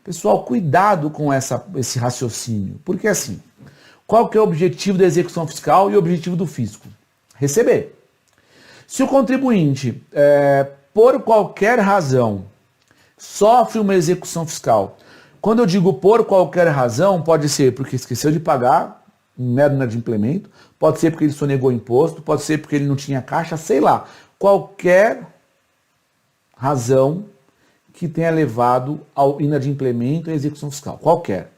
Pessoal, cuidado com esse raciocínio, porque assim, qual que é o objetivo da execução fiscal e o objetivo do fisco? Receber. Se o contribuinte por qualquer razão, sofre uma execução fiscal. Quando eu digo por qualquer razão, pode ser porque esqueceu de pagar, um mero inadimplemento, pode ser porque ele sonegou imposto, pode ser porque ele não tinha caixa, sei lá. Qualquer razão que tenha levado ao inadimplemento e à execução fiscal. Qualquer.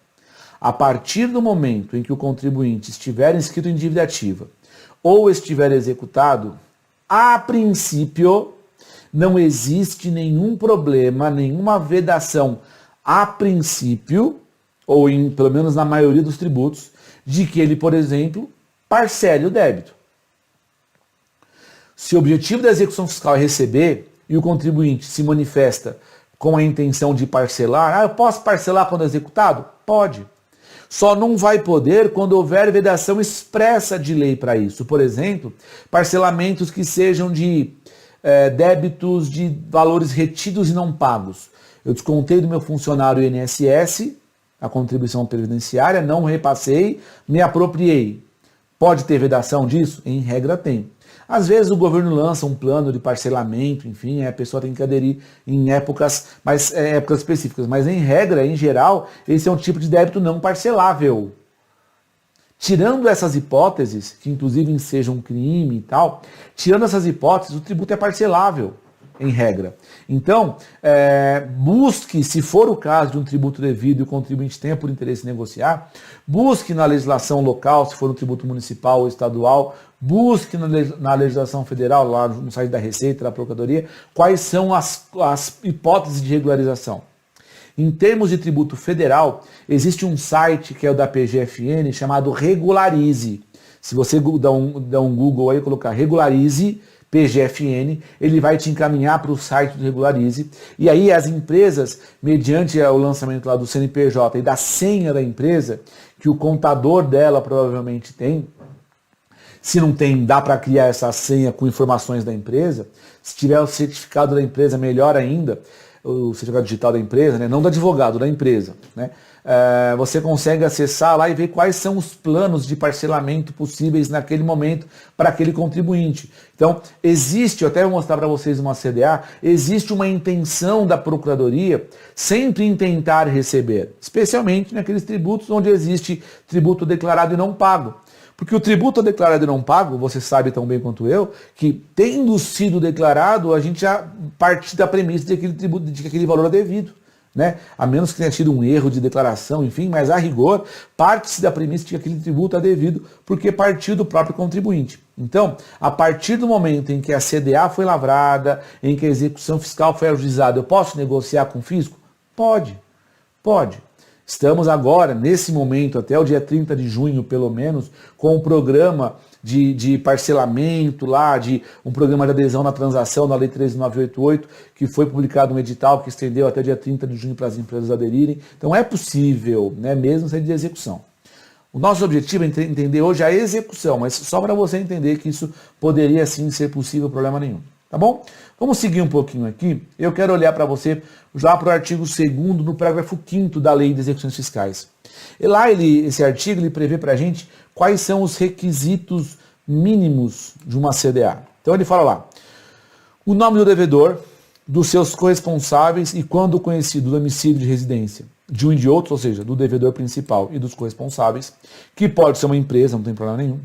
A partir do momento em que o contribuinte estiver inscrito em dívida ativa ou estiver executado, a princípio, não existe nenhum problema, nenhuma vedação a princípio, ou pelo menos na maioria dos tributos, de que ele, por exemplo, parcele o débito. Se o objetivo da execução fiscal é receber e o contribuinte se manifesta com a intenção de parcelar, eu posso parcelar quando executado? Pode. Só não vai poder quando houver vedação expressa de lei para isso. Por exemplo, parcelamentos que sejam de débitos de valores retidos e não pagos. Eu descontei do meu funcionário o INSS, a contribuição previdenciária, não repassei, me apropriei. Pode ter vedação disso? Em regra tem. Às vezes o governo lança um plano de parcelamento, enfim, a pessoa tem que aderir em épocas específicas, mas em regra, em geral, esse é um tipo de débito não parcelável. Tirando essas hipóteses, que inclusive sejam um crime e tal, tirando essas hipóteses, o tributo é parcelável, em regra. Então, busque, se for o caso de um tributo devido e o contribuinte tenha por interesse negociar, busque na legislação local, se for um tributo municipal ou estadual, busque na legislação federal, lá no site da Receita, da Procuradoria, quais são as hipóteses de regularização. Em termos de tributo federal, existe um site que é o da PGFN chamado Regularize. Se você dar um Google aí e colocar Regularize, PGFN, ele vai te encaminhar para o site do Regularize. E aí as empresas, mediante o lançamento lá do CNPJ e da senha da empresa, que o contador dela provavelmente tem, se não tem, dá para criar essa senha com informações da empresa. Se tiver o certificado da empresa, melhor ainda, o certificado digital da empresa, né? Não do advogado, da empresa, né? Você consegue acessar lá e ver quais são os planos de parcelamento possíveis naquele momento para aquele contribuinte. Então, existe, eu até vou mostrar para vocês uma CDA, existe uma intenção da Procuradoria sempre em tentar receber, especialmente naqueles tributos onde existe tributo declarado e não pago. Porque o tributo declarado e não pago, você sabe tão bem quanto eu, que tendo sido declarado, a gente já parte da premissa de que aquele valor é devido. Né? A menos que tenha tido um erro de declaração, enfim, mas a rigor, parte-se da premissa de que aquele tributo é devido, porque partiu do próprio contribuinte. Então, a partir do momento em que a CDA foi lavrada, em que a execução fiscal foi ajuizada, eu posso negociar com o fisco? Pode. Estamos agora, nesse momento, até o dia 30 de junho, pelo menos, com um programa de parcelamento lá, de um programa de adesão na transação da Lei 13.988, que foi publicado um edital que estendeu até o dia 30 de junho para as empresas aderirem. Então é possível, né, mesmo sem de execução. O nosso objetivo é entender hoje a execução, mas só para você entender que isso poderia sim ser possível, problema nenhum. Tá bom? Vamos seguir um pouquinho aqui. Eu quero olhar para você já para o artigo 2º, no parágrafo 5º da Lei de Execuções Fiscais. E lá esse artigo ele prevê para a gente quais são os requisitos mínimos de uma CDA. Então ele fala lá, o nome do devedor, dos seus corresponsáveis e, quando conhecido, o domicílio de residência de um e de outro, ou seja, do devedor principal e dos corresponsáveis, que pode ser uma empresa, não tem problema nenhum.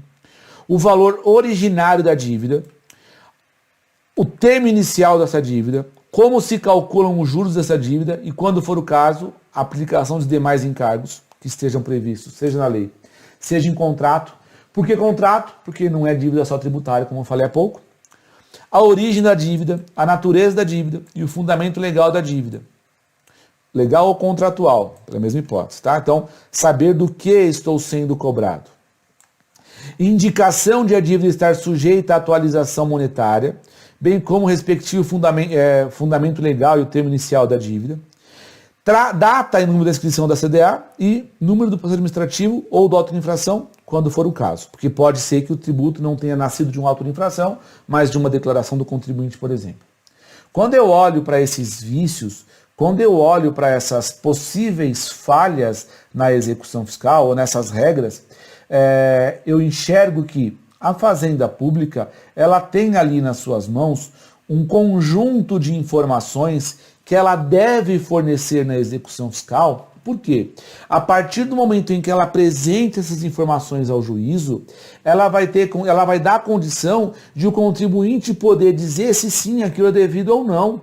O valor originário da dívida, o termo inicial dessa dívida, como se calculam os juros dessa dívida e, quando for o caso, a aplicação de demais encargos que estejam previstos, seja na lei, seja em contrato. Por que contrato? Porque não é dívida só tributária, como eu falei há pouco. A origem da dívida, a natureza da dívida e o fundamento legal da dívida. Legal ou contratual, pela mesma hipótese, tá? Então, saber do que estou sendo cobrado. Indicação de a dívida estar sujeita à atualização monetária, bem como o respectivo fundamento legal e o termo inicial da dívida. Data e número da inscrição da CDA e número do processo administrativo ou do auto de infração, quando for o caso. Porque pode ser que o tributo não tenha nascido de um auto de infração, mas de uma declaração do contribuinte, por exemplo. Quando eu olho para esses vícios, quando eu olho para essas possíveis falhas na execução fiscal ou nessas regras, eu enxergo que a Fazenda Pública, ela tem ali nas suas mãos um conjunto de informações que ela deve fornecer na execução fiscal. Por quê? A partir do momento em que ela apresenta essas informações ao juízo, ela vai dar a condição de o contribuinte poder dizer se sim aquilo é devido ou não.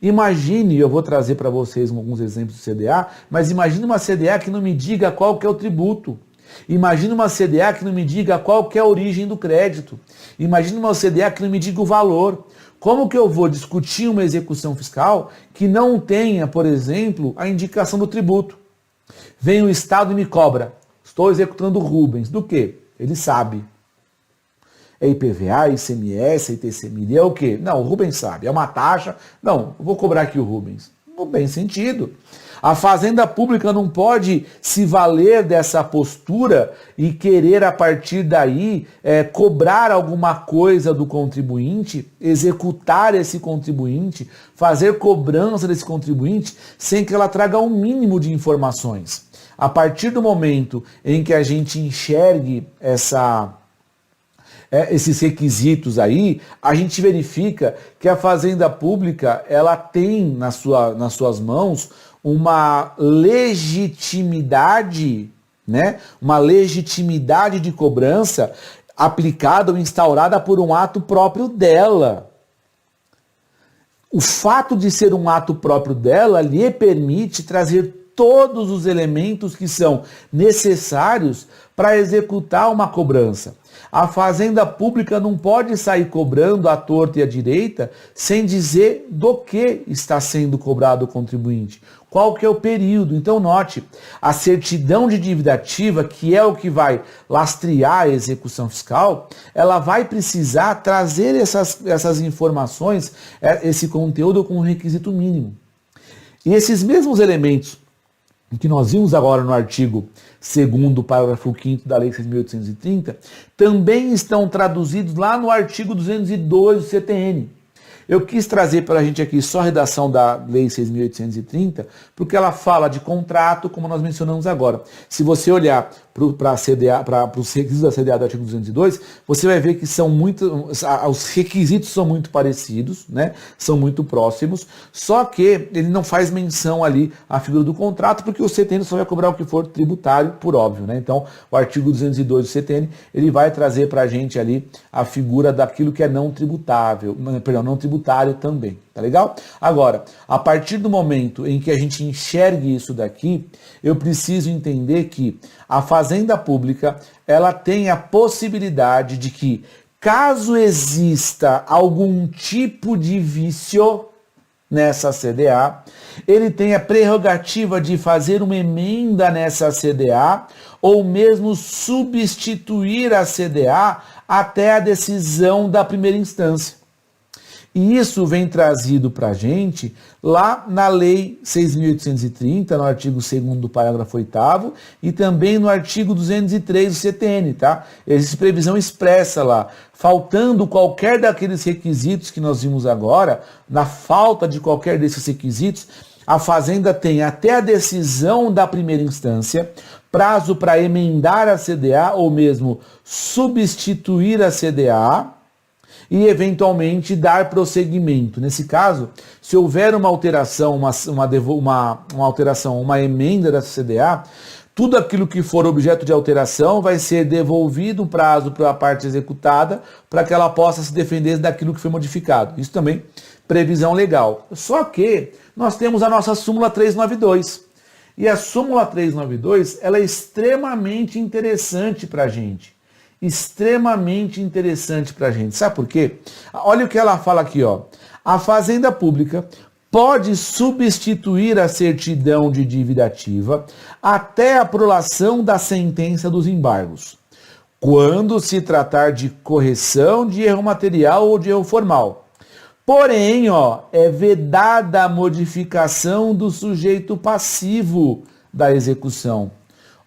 Imagine, eu vou trazer para vocês alguns exemplos de CDA, mas imagine uma CDA que não me diga qual que é o tributo. Imagina uma CDA que não me diga qual que é a origem do crédito. Imagina uma CDA que não me diga o valor. Como que eu vou discutir uma execução fiscal que não tenha, por exemplo, a indicação do tributo? Vem o Estado e me cobra. Estou executando o Rubens. Do quê? Ele sabe. É IPVA, ICMS, ITCMD, é o quê? Não, o Rubens sabe. É uma taxa? Não, eu vou cobrar aqui o Rubens. Não tem sentido. A Fazenda Pública não pode se valer dessa postura e querer, a partir daí, cobrar alguma coisa do contribuinte, executar esse contribuinte, fazer cobrança desse contribuinte, sem que ela traga um mínimo de informações. A partir do momento em que a gente enxergue esses requisitos aí, a gente verifica que a Fazenda Pública ela tem nas suas mãos uma legitimidade, né? Uma legitimidade de cobrança aplicada ou instaurada por um ato próprio dela. O fato de ser um ato próprio dela lhe permite trazer todos os elementos que são necessários para executar uma cobrança. A Fazenda Pública não pode sair cobrando à torta e à direita sem dizer do que está sendo cobrado o contribuinte, qual que é o período. Então note, a certidão de dívida ativa, que é o que vai lastrear a execução fiscal, ela vai precisar trazer essas informações, esse conteúdo com um requisito mínimo. E esses mesmos elementos que nós vimos agora no artigo 2º, parágrafo 5º da Lei 6.830, também estão traduzidos lá no artigo 202 do CTN. Eu quis trazer para a gente aqui só a redação da Lei 6.830, porque ela fala de contrato, como nós mencionamos agora. Se você olhar para os requisitos da CDA do artigo 202, você vai ver que os requisitos são muito parecidos, né? São muito próximos, só que ele não faz menção ali à figura do contrato, porque o CTN só vai cobrar o que for tributário, por óbvio, né? Então, o artigo 202 do CTN, ele vai trazer para a gente ali a figura daquilo que é não tributável, não tributário também, tá legal? Agora, a partir do momento em que a gente enxergue isso daqui, eu preciso entender que a Fazenda Pública, ela tem a possibilidade de que, caso exista algum tipo de vício nessa CDA, ele tem a prerrogativa de fazer uma emenda nessa CDA ou mesmo substituir a CDA até a decisão da primeira instância. E isso vem trazido para a gente lá na Lei 6.830, no artigo 2º, parágrafo 8º, e também no artigo 203 do CTN, tá? Existe previsão expressa lá. Faltando qualquer daqueles requisitos que nós vimos agora, na falta de qualquer desses requisitos, a Fazenda tem até a decisão da primeira instância, prazo para emendar a CDA ou mesmo substituir a CDA, e eventualmente dar prosseguimento. Nesse caso, se houver uma alteração, uma emenda da CDA, tudo aquilo que for objeto de alteração vai ser devolvido o prazo para a parte executada para que ela possa se defender daquilo que foi modificado. Isso também, previsão legal. Só que nós temos a nossa súmula 392. E a súmula 392, ela é extremamente interessante para a gente. Extremamente interessante para a gente. Sabe por quê? Olha o que ela fala aqui, ó. A Fazenda Pública pode substituir a certidão de dívida ativa até a prolação da sentença dos embargos, quando se tratar de correção de erro material ou de erro formal. Porém, ó, é vedada a modificação do sujeito passivo da execução.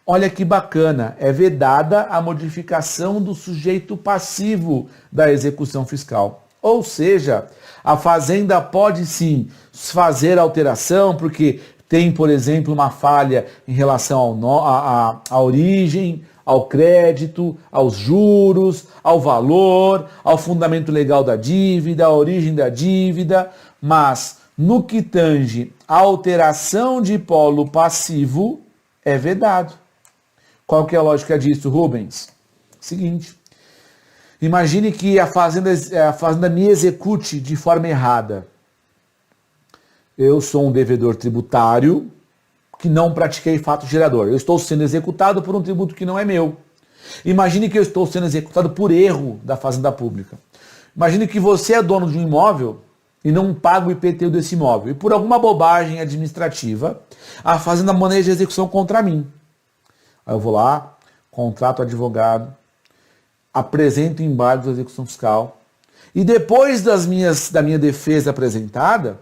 Olha que bacana, é vedada a modificação do sujeito passivo da execução fiscal. Ou seja, a Fazenda pode sim fazer alteração, porque tem, por exemplo, uma falha em relação à origem, ao crédito, aos juros, ao valor, ao fundamento legal da dívida, à origem da dívida, mas no que tange a alteração de polo passivo, é vedado. Qual que é a lógica disso, Rubens? Seguinte, imagine que a Fazenda me execute de forma errada. Eu sou um devedor tributário que não pratiquei fato gerador. Eu estou sendo executado por um tributo que não é meu. Imagine que eu estou sendo executado por erro da Fazenda Pública. Imagine que você é dono de um imóvel e não paga o IPTU desse imóvel. E por alguma bobagem administrativa, a Fazenda maneja a execução contra mim. Aí eu vou lá, contrato advogado, apresento embargos à execução fiscal, e depois da minha defesa apresentada,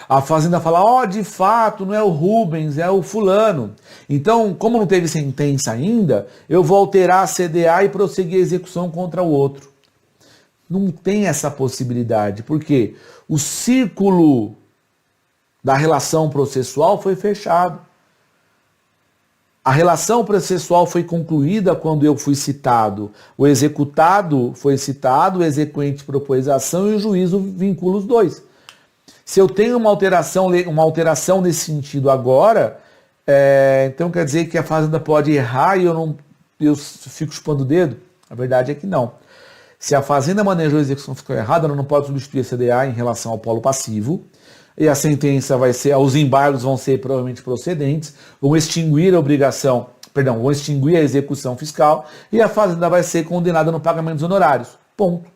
a Fazenda fala, de fato, não é o Rubens, é o fulano. Então, como não teve sentença ainda, eu vou alterar a CDA e prosseguir a execução contra o outro. Não tem essa possibilidade, porque o círculo da relação processual foi fechado. A relação processual foi concluída quando eu fui citado. O executado foi citado, o exequente propôs a ação e o juízo vincula os dois. Se eu tenho uma alteração nesse sentido agora, então quer dizer que a Fazenda pode errar e eu fico chupando o dedo? A verdade é que não. Se a Fazenda manejou a execução fiscal errada, ela não pode substituir a CDA em relação ao polo passivo, e a sentença vai ser, os embargos vão ser provavelmente procedentes, vão extinguir a execução fiscal, e a Fazenda vai ser condenada no pagamento dos honorários. Ponto.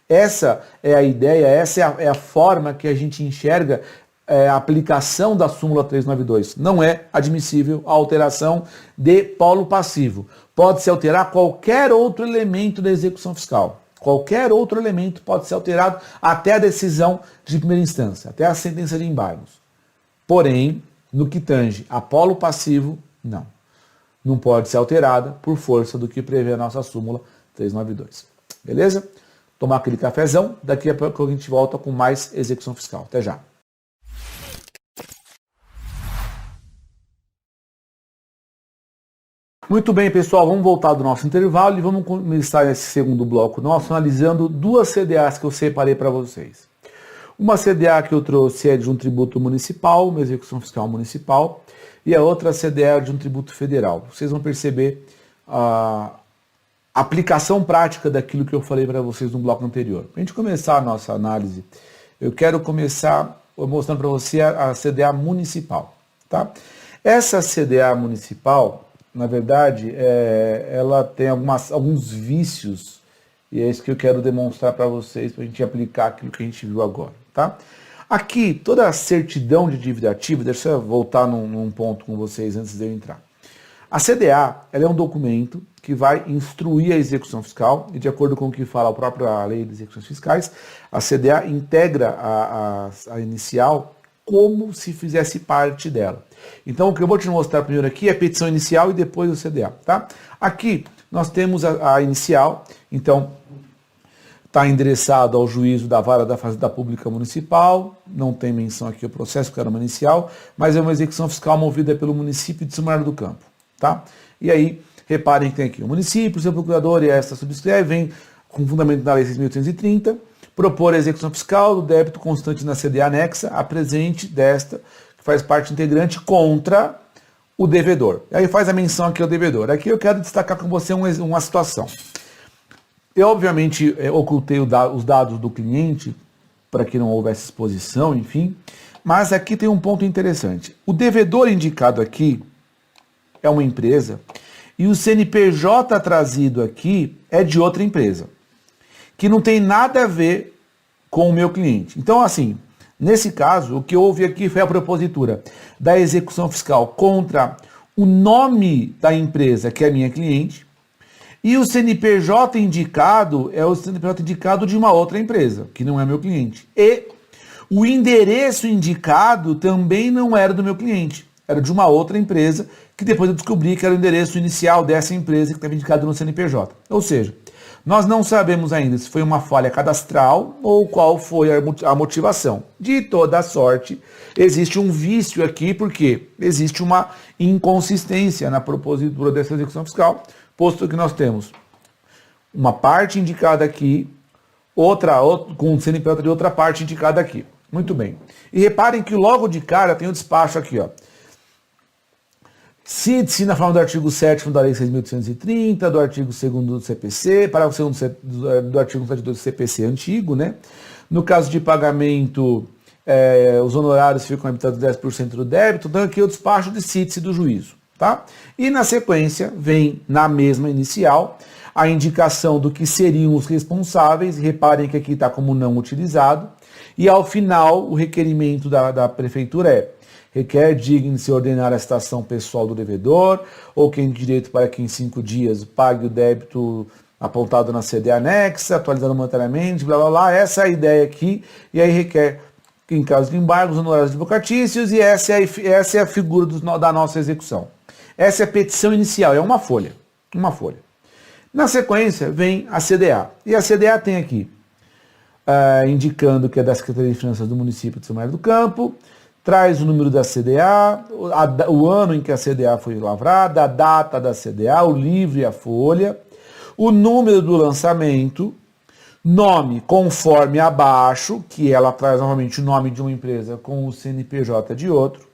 Essa é a ideia, essa é a forma que a gente enxerga a aplicação da súmula 392. Não é admissível a alteração de polo passivo. Pode-se alterar qualquer outro elemento da execução fiscal. Qualquer outro elemento pode ser alterado até a decisão de primeira instância, até a sentença de embargos. Porém, no que tange a polo passivo, não. Não pode ser alterada por força do que prevê a nossa súmula 392. Beleza? Tomar aquele cafezão, daqui a pouco a gente volta com mais execução fiscal. Até já. Muito bem, pessoal, vamos voltar do nosso intervalo e vamos começar esse segundo bloco nosso analisando duas CDAs que eu separei para vocês. Uma CDA que eu trouxe é de um tributo municipal, uma execução fiscal municipal, e a outra CDA é de um tributo federal. Vocês vão perceber a aplicação prática daquilo que eu falei para vocês no bloco anterior. Para a gente começar a nossa análise, eu quero começar mostrando para você a CDA municipal. Tá? Essa CDA municipal, na verdade, ela tem alguns vícios, e é isso que eu quero demonstrar para vocês, para a gente aplicar aquilo que a gente viu agora. Tá? Aqui, toda a certidão de dívida ativa, deixa eu voltar num ponto com vocês antes de eu entrar. A CDA ela é um documento que vai instruir a execução fiscal, e de acordo com o que fala a própria lei de execuções fiscais, a CDA integra a inicial como se fizesse parte dela. Então, o que eu vou te mostrar primeiro aqui é a petição inicial e depois o CDA. Tá? Aqui, nós temos a inicial, então, está endereçado ao juízo da vara da Fazenda Pública Municipal, não tem menção aqui o processo, que era uma inicial, mas é uma execução fiscal movida pelo município de São Bernardo do Campo. Tá? E aí, reparem que tem aqui o município, o seu procurador e esta subscrevem, com fundamento na Lei 6.830, propor a execução fiscal do débito constante na CDA anexa, a presente desta, que faz parte integrante, contra o devedor. E aí faz a menção aqui ao devedor. Aqui eu quero destacar com você uma situação. Eu, obviamente, ocultei os dados do cliente, para que não houvesse exposição, enfim, mas aqui tem um ponto interessante. O devedor indicado aqui é uma empresa, e o CNPJ trazido aqui é de outra empresa, que não tem nada a ver com o meu cliente. Então, assim, nesse caso, o que houve aqui foi a propositura da execução fiscal contra o nome da empresa, que é minha cliente, e o CNPJ indicado é o CNPJ indicado de uma outra empresa, que não é meu cliente. E o endereço indicado também não era do meu cliente, era de uma outra empresa, que depois eu descobri que era o endereço inicial dessa empresa que estava indicado no CNPJ. Ou seja, nós não sabemos ainda se foi uma falha cadastral ou qual foi a motivação. De toda sorte, existe um vício aqui, porque existe uma inconsistência na propositura dessa execução fiscal, posto que nós temos uma parte indicada aqui, outra com o CNPJ de outra parte indicada aqui. Muito bem. E reparem que logo de cara tem o despacho aqui, ó. Cite-se na forma do artigo 7º da Lei 6.830, do artigo 2º do CPC, parágrafo 2º do artigo 172 do CPC antigo, né? No caso de pagamento, os honorários ficam habitados 10% do débito, então aqui é o despacho de cite-se do juízo, tá? E na sequência, vem na mesma inicial, a indicação do que seriam os responsáveis, reparem que aqui está como não utilizado, e ao final, o requerimento da prefeitura é requer digne-se ordenar a citação pessoal do devedor, ou quem tem direito para que em 5 dias pague o débito apontado na CD anexa, atualizado monetariamente, blá blá blá. Essa é a ideia aqui, e aí requer, em caso de embargos, honorários advocatícios, e essa é a figura da nossa execução. Essa é a petição inicial, é uma folha. Na sequência, vem a CDA. E a CDA tem aqui, indicando que é da Secretaria de Finanças do município de São Bernardo do Campo, traz o número da CDA, o ano em que a CDA foi lavrada, a data da CDA, o livro e a folha, o número do lançamento, nome conforme abaixo, que ela traz novamente o nome de uma empresa com o CNPJ de outro,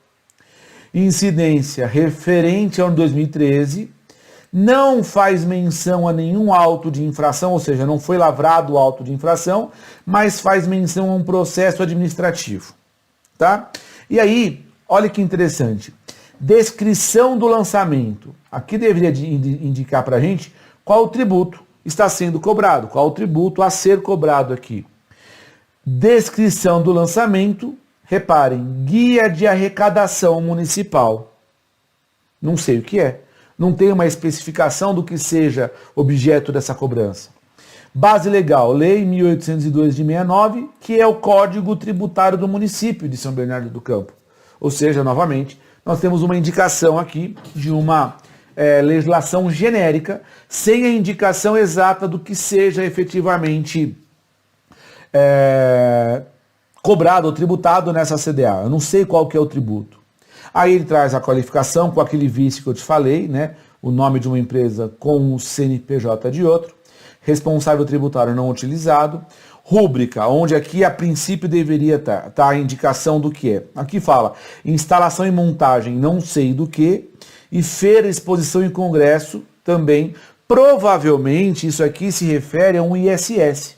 incidência referente ao ano 2013, não faz menção a nenhum auto de infração, ou seja, não foi lavrado o auto de infração, mas faz menção a um processo administrativo, tá? E aí, olha que interessante, descrição do lançamento. Aqui deveria indicar para a gente qual o tributo está sendo cobrado, qual o tributo a ser cobrado aqui. Descrição do lançamento, reparem, guia de arrecadação municipal. Não sei o que é. Não tem uma especificação do que seja objeto dessa cobrança. Base legal, Lei 1802 de 69, que é o Código Tributário do município de São Bernardo do Campo. Ou seja, novamente, nós temos uma indicação aqui de uma legislação genérica, sem a indicação exata do que seja efetivamente cobrado ou tributado nessa CDA. Eu não sei qual que é o tributo. Aí ele traz a qualificação com aquele vício que eu te falei, né? O nome de uma empresa com o CNPJ de outro, responsável tributário não utilizado, rúbrica, onde aqui a princípio deveria estar a indicação do que é. Aqui fala instalação e montagem não sei do que, e feira, exposição e congresso também. Provavelmente isso aqui se refere a um ISS.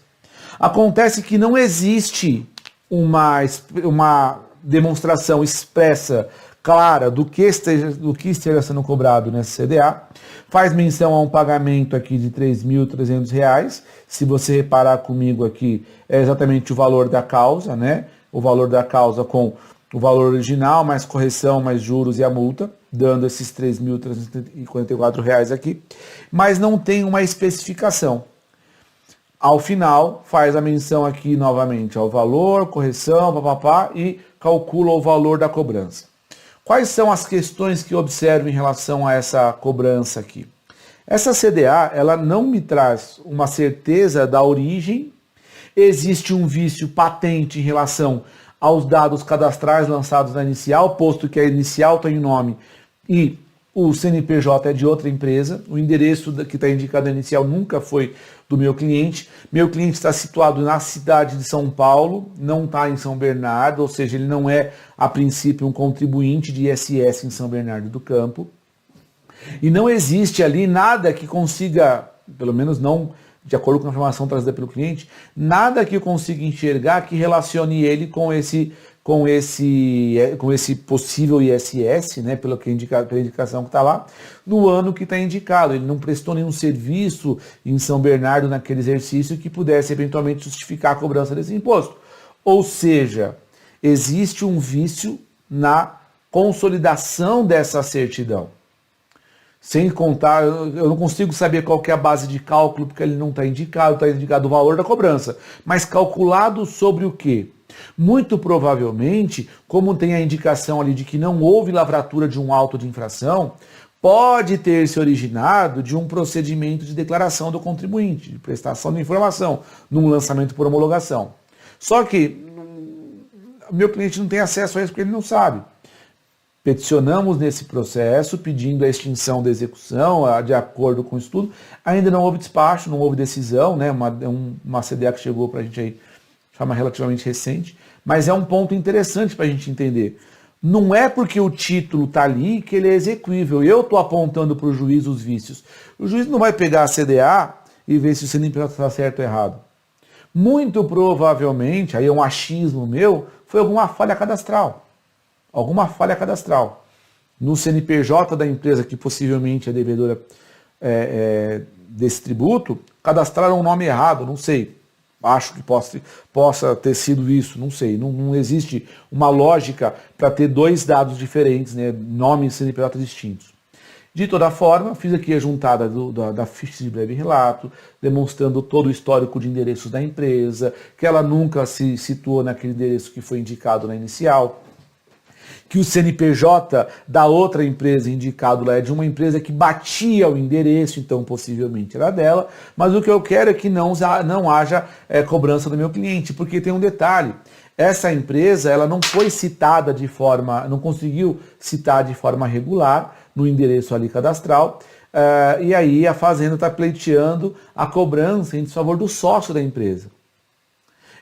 Acontece que não existe uma demonstração expressa, clara, do que esteja sendo cobrado nessa CDA. Faz menção a um pagamento aqui de R$ 3.300. Se você reparar comigo aqui, é exatamente o valor da causa, né? O valor da causa com o valor original, mais correção, mais juros e a multa, dando esses R$ 3.344 aqui. Mas não tem uma especificação. Ao final, faz a menção aqui novamente ao valor, correção, papapá, e calcula o valor da cobrança. Quais são as questões que observo em relação a essa cobrança aqui? Essa CDA, ela não me traz uma certeza da origem. Existe um vício patente em relação aos dados cadastrais lançados na inicial, posto que a inicial tem nome e o CNPJ é de outra empresa. O endereço que está indicado na inicial nunca foi do meu cliente. Meu cliente está situado na cidade de São Paulo, não está em São Bernardo, ou seja, ele não é, a princípio, um contribuinte de ISS em São Bernardo do Campo. E não existe ali nada que consiga, pelo menos não de acordo com a informação trazida pelo cliente, nada que eu consiga enxergar que relacione ele com esse possível ISS, né, pela indicação que está lá, no ano que está indicado. Ele não prestou nenhum serviço em São Bernardo naquele exercício que pudesse eventualmente justificar a cobrança desse imposto. Ou seja, existe um vício na consolidação dessa certidão. Sem contar, eu não consigo saber qual que é a base de cálculo, porque ele não está indicado o valor da cobrança. Mas calculado sobre o quê? Muito provavelmente, como tem a indicação ali de que não houve lavratura de um auto de infração, pode ter se originado de um procedimento de declaração do contribuinte, de prestação de informação, num lançamento por homologação. Só que meu cliente não tem acesso a isso porque ele não sabe. Peticionamos nesse processo, pedindo a extinção da execução, de acordo com o estudo. Ainda não houve despacho, não houve decisão, né? Uma CDA que chegou para a gente aí, chama relativamente recente, mas é um ponto interessante para a gente entender. Não é porque o título está ali que ele é execuível. Eu estou apontando para o juiz os vícios. O juiz não vai pegar a CDA e ver se o CNPJ está certo ou errado. Muito provavelmente, aí é um achismo meu, foi alguma falha cadastral. Alguma falha cadastral. No CNPJ da empresa, que possivelmente é devedora desse tributo, cadastraram um nome errado, não sei. acho que possa ter sido isso, não sei. Não existe uma lógica para ter dois dados diferentes, né, nome e CNPJ distintos. De toda forma, fiz aqui a juntada da ficha de breve relato, demonstrando todo o histórico de endereços da empresa, que ela nunca se situou naquele endereço que foi indicado na inicial, que o CNPJ da outra empresa indicado lá é de uma empresa que batia o endereço, então possivelmente era dela, mas o que eu quero é que não haja cobrança do meu cliente, porque tem um detalhe, essa empresa ela não foi citada não conseguiu citar de forma regular no endereço ali cadastral, e aí a Fazenda está pleiteando a cobrança em desfavor do sócio da empresa.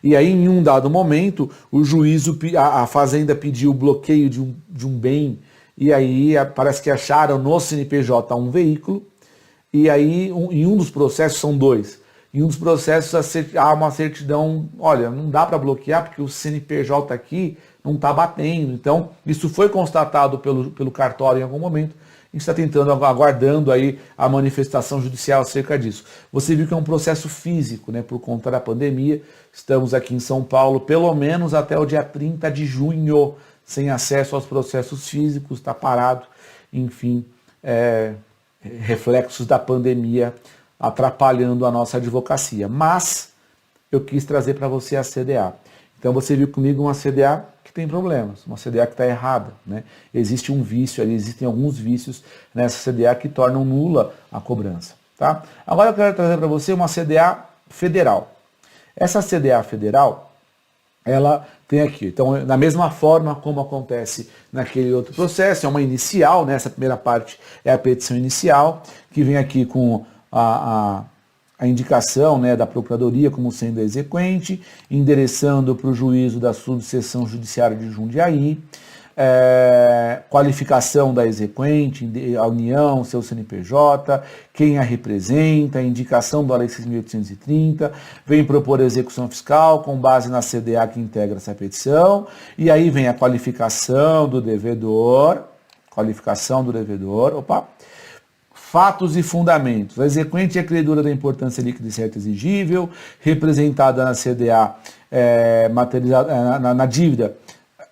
E aí, em um dado momento, o juízo, a Fazenda pediu o bloqueio de um bem, e aí parece que acharam no CNPJ um veículo, e aí em um dos processos, são dois, em um dos processos há uma certidão, olha, não dá para bloquear porque o CNPJ aqui não está batendo. Então, isso foi constatado pelo cartório em algum momento, a gente está tentando, aguardando aí a manifestação judicial acerca disso. Você viu que é um processo físico, né, por conta da pandemia. Estamos aqui em São Paulo, pelo menos até o dia 30 de junho, sem acesso aos processos físicos, está parado. Enfim, reflexos da pandemia atrapalhando a nossa advocacia. Mas eu quis trazer para você a CDA. Então você viu comigo uma CDA que tem problemas, uma CDA que está errada, né? Existe um vício ali, existem alguns vícios nessa CDA que tornam nula a cobrança, tá? Agora eu quero trazer para você uma CDA federal. Essa CDA federal, ela tem aqui, então da mesma forma como acontece naquele outro processo, é uma inicial, né? Essa primeira parte é a petição inicial, que vem aqui com a indicação, né, da Procuradoria como sendo exequente, endereçando para o juízo da subseção judiciária de Jundiaí, qualificação da exequente, a União, seu CNPJ, quem a representa, indicação da Lei 6.830, vem propor execução fiscal com base na CDA que integra essa petição, e aí vem a qualificação do devedor, fatos e fundamentos. A exequente é credora da importância líquida e certa exigível, representada na CDA, na dívida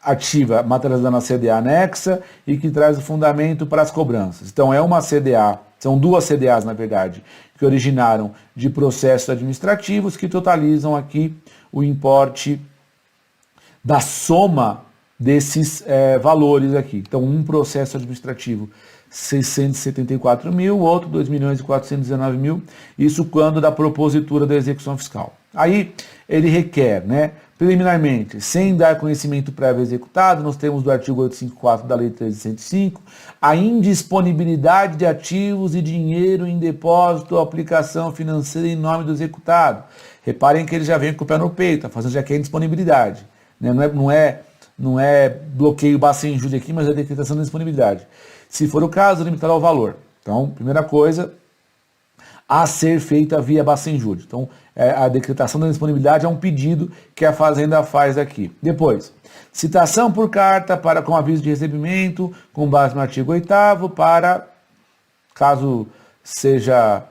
ativa, materializada na CDA anexa e que traz o fundamento para as cobranças. Então é uma CDA, são duas CDAs na verdade, que originaram de processos administrativos que totalizam aqui o importe da soma desses valores aqui. Então um processo administrativo 674 mil, outro 2.419.000, isso quando da propositura da execução fiscal. Aí ele requer, né, preliminarmente, sem dar conhecimento prévio executado, nós temos do artigo 854 da Lei 13.105, a indisponibilidade de ativos e dinheiro em depósito ou aplicação financeira em nome do executado. Reparem que ele já vem com o pé no peito, a Fazenda já quer indisponibilidade, né? Não é bloqueio basta injúria aqui, mas é decretação da disponibilidade. Se for o caso, limitará o valor. Então, primeira coisa, a ser feita via basta injúria. Então, a decretação da disponibilidade é um pedido que a Fazenda faz aqui. Depois, citação por carta com aviso de recebimento, com base no artigo 8º, para, caso seja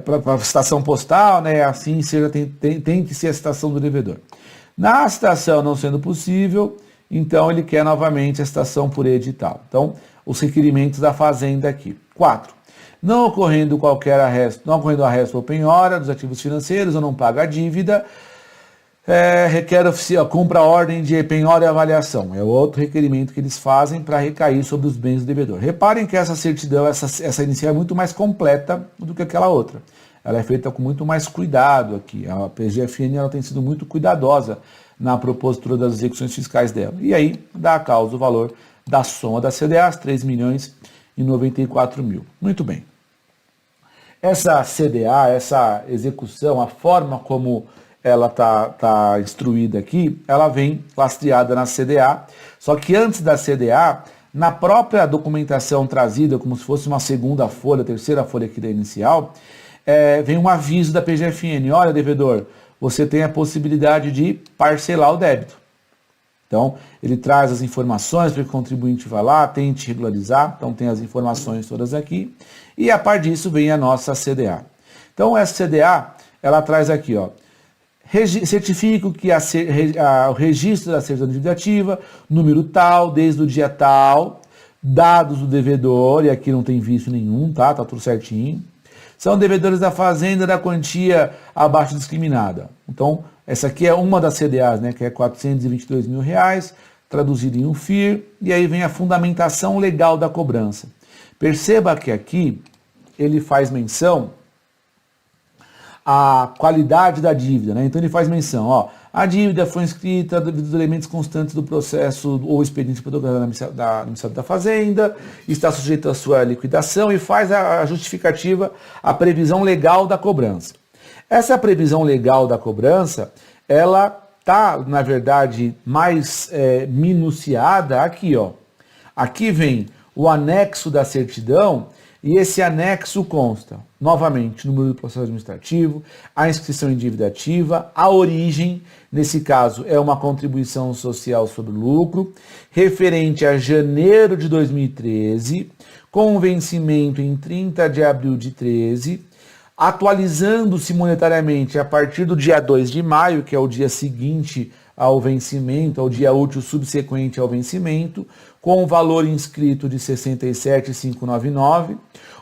para citação postal, né, assim seja, tem que ser a citação do devedor. Na citação não sendo possível, então ele quer novamente a citação por edital. Então, os requerimentos da Fazenda aqui. 4. Não ocorrendo arresto ou penhora dos ativos financeiros ou não paga a dívida, requer cumpra a ordem de penhora e avaliação. É outro requerimento que eles fazem para recair sobre os bens do devedor. Reparem que essa certidão, essa inicial é muito mais completa do que aquela outra. Ela é feita com muito mais cuidado aqui. A PGFN ela tem sido muito cuidadosa na propositura das execuções fiscais dela. E aí dá a causa o valor da soma das CDAs, 3.094.000. Muito bem. Essa CDA, essa execução, a forma como ela está instruída aqui, ela vem lastreada na CDA, só que antes da CDA, na própria documentação trazida, como se fosse uma segunda folha, terceira folha aqui da inicial, vem um aviso da PGFN, olha devedor, você tem a possibilidade de parcelar o débito. Então, ele traz as informações para que o contribuinte vá lá, tente regularizar, então tem as informações todas aqui, e a par disso vem a nossa CDA. Então, essa CDA, ela traz aqui, ó, Certifico que o registro da certidão de dívida ativa, número tal, desde o dia tal, dados do devedor, e aqui não tem vício nenhum, tá? Tá tudo certinho. São devedores da fazenda da quantia abaixo discriminada. Então, essa aqui é uma das CDAs, né? Que é R$422 mil, traduzido em um FIR, e aí vem a fundamentação legal da cobrança. Perceba que aqui ele faz menção à qualidade da dívida, né? Então ele faz menção, ó, a dívida foi inscrita dos elementos constantes do processo ou expediente protocolar do Ministério da Fazenda, está sujeito à sua liquidação e faz a justificativa, a previsão legal da cobrança. Essa previsão legal da cobrança, ela está, na verdade, mais minuciada aqui, ó. Aqui vem o anexo da certidão, e esse anexo consta, novamente, o número do processo administrativo, a inscrição em dívida ativa, a origem, nesse caso é uma contribuição social sobre o lucro, referente a janeiro de 2013, com vencimento em 30 de abril de 13, atualizando-se monetariamente a partir do dia 2 de maio, que é o dia seguinte ao vencimento, ao dia útil subsequente ao vencimento, com o valor inscrito de 67.599,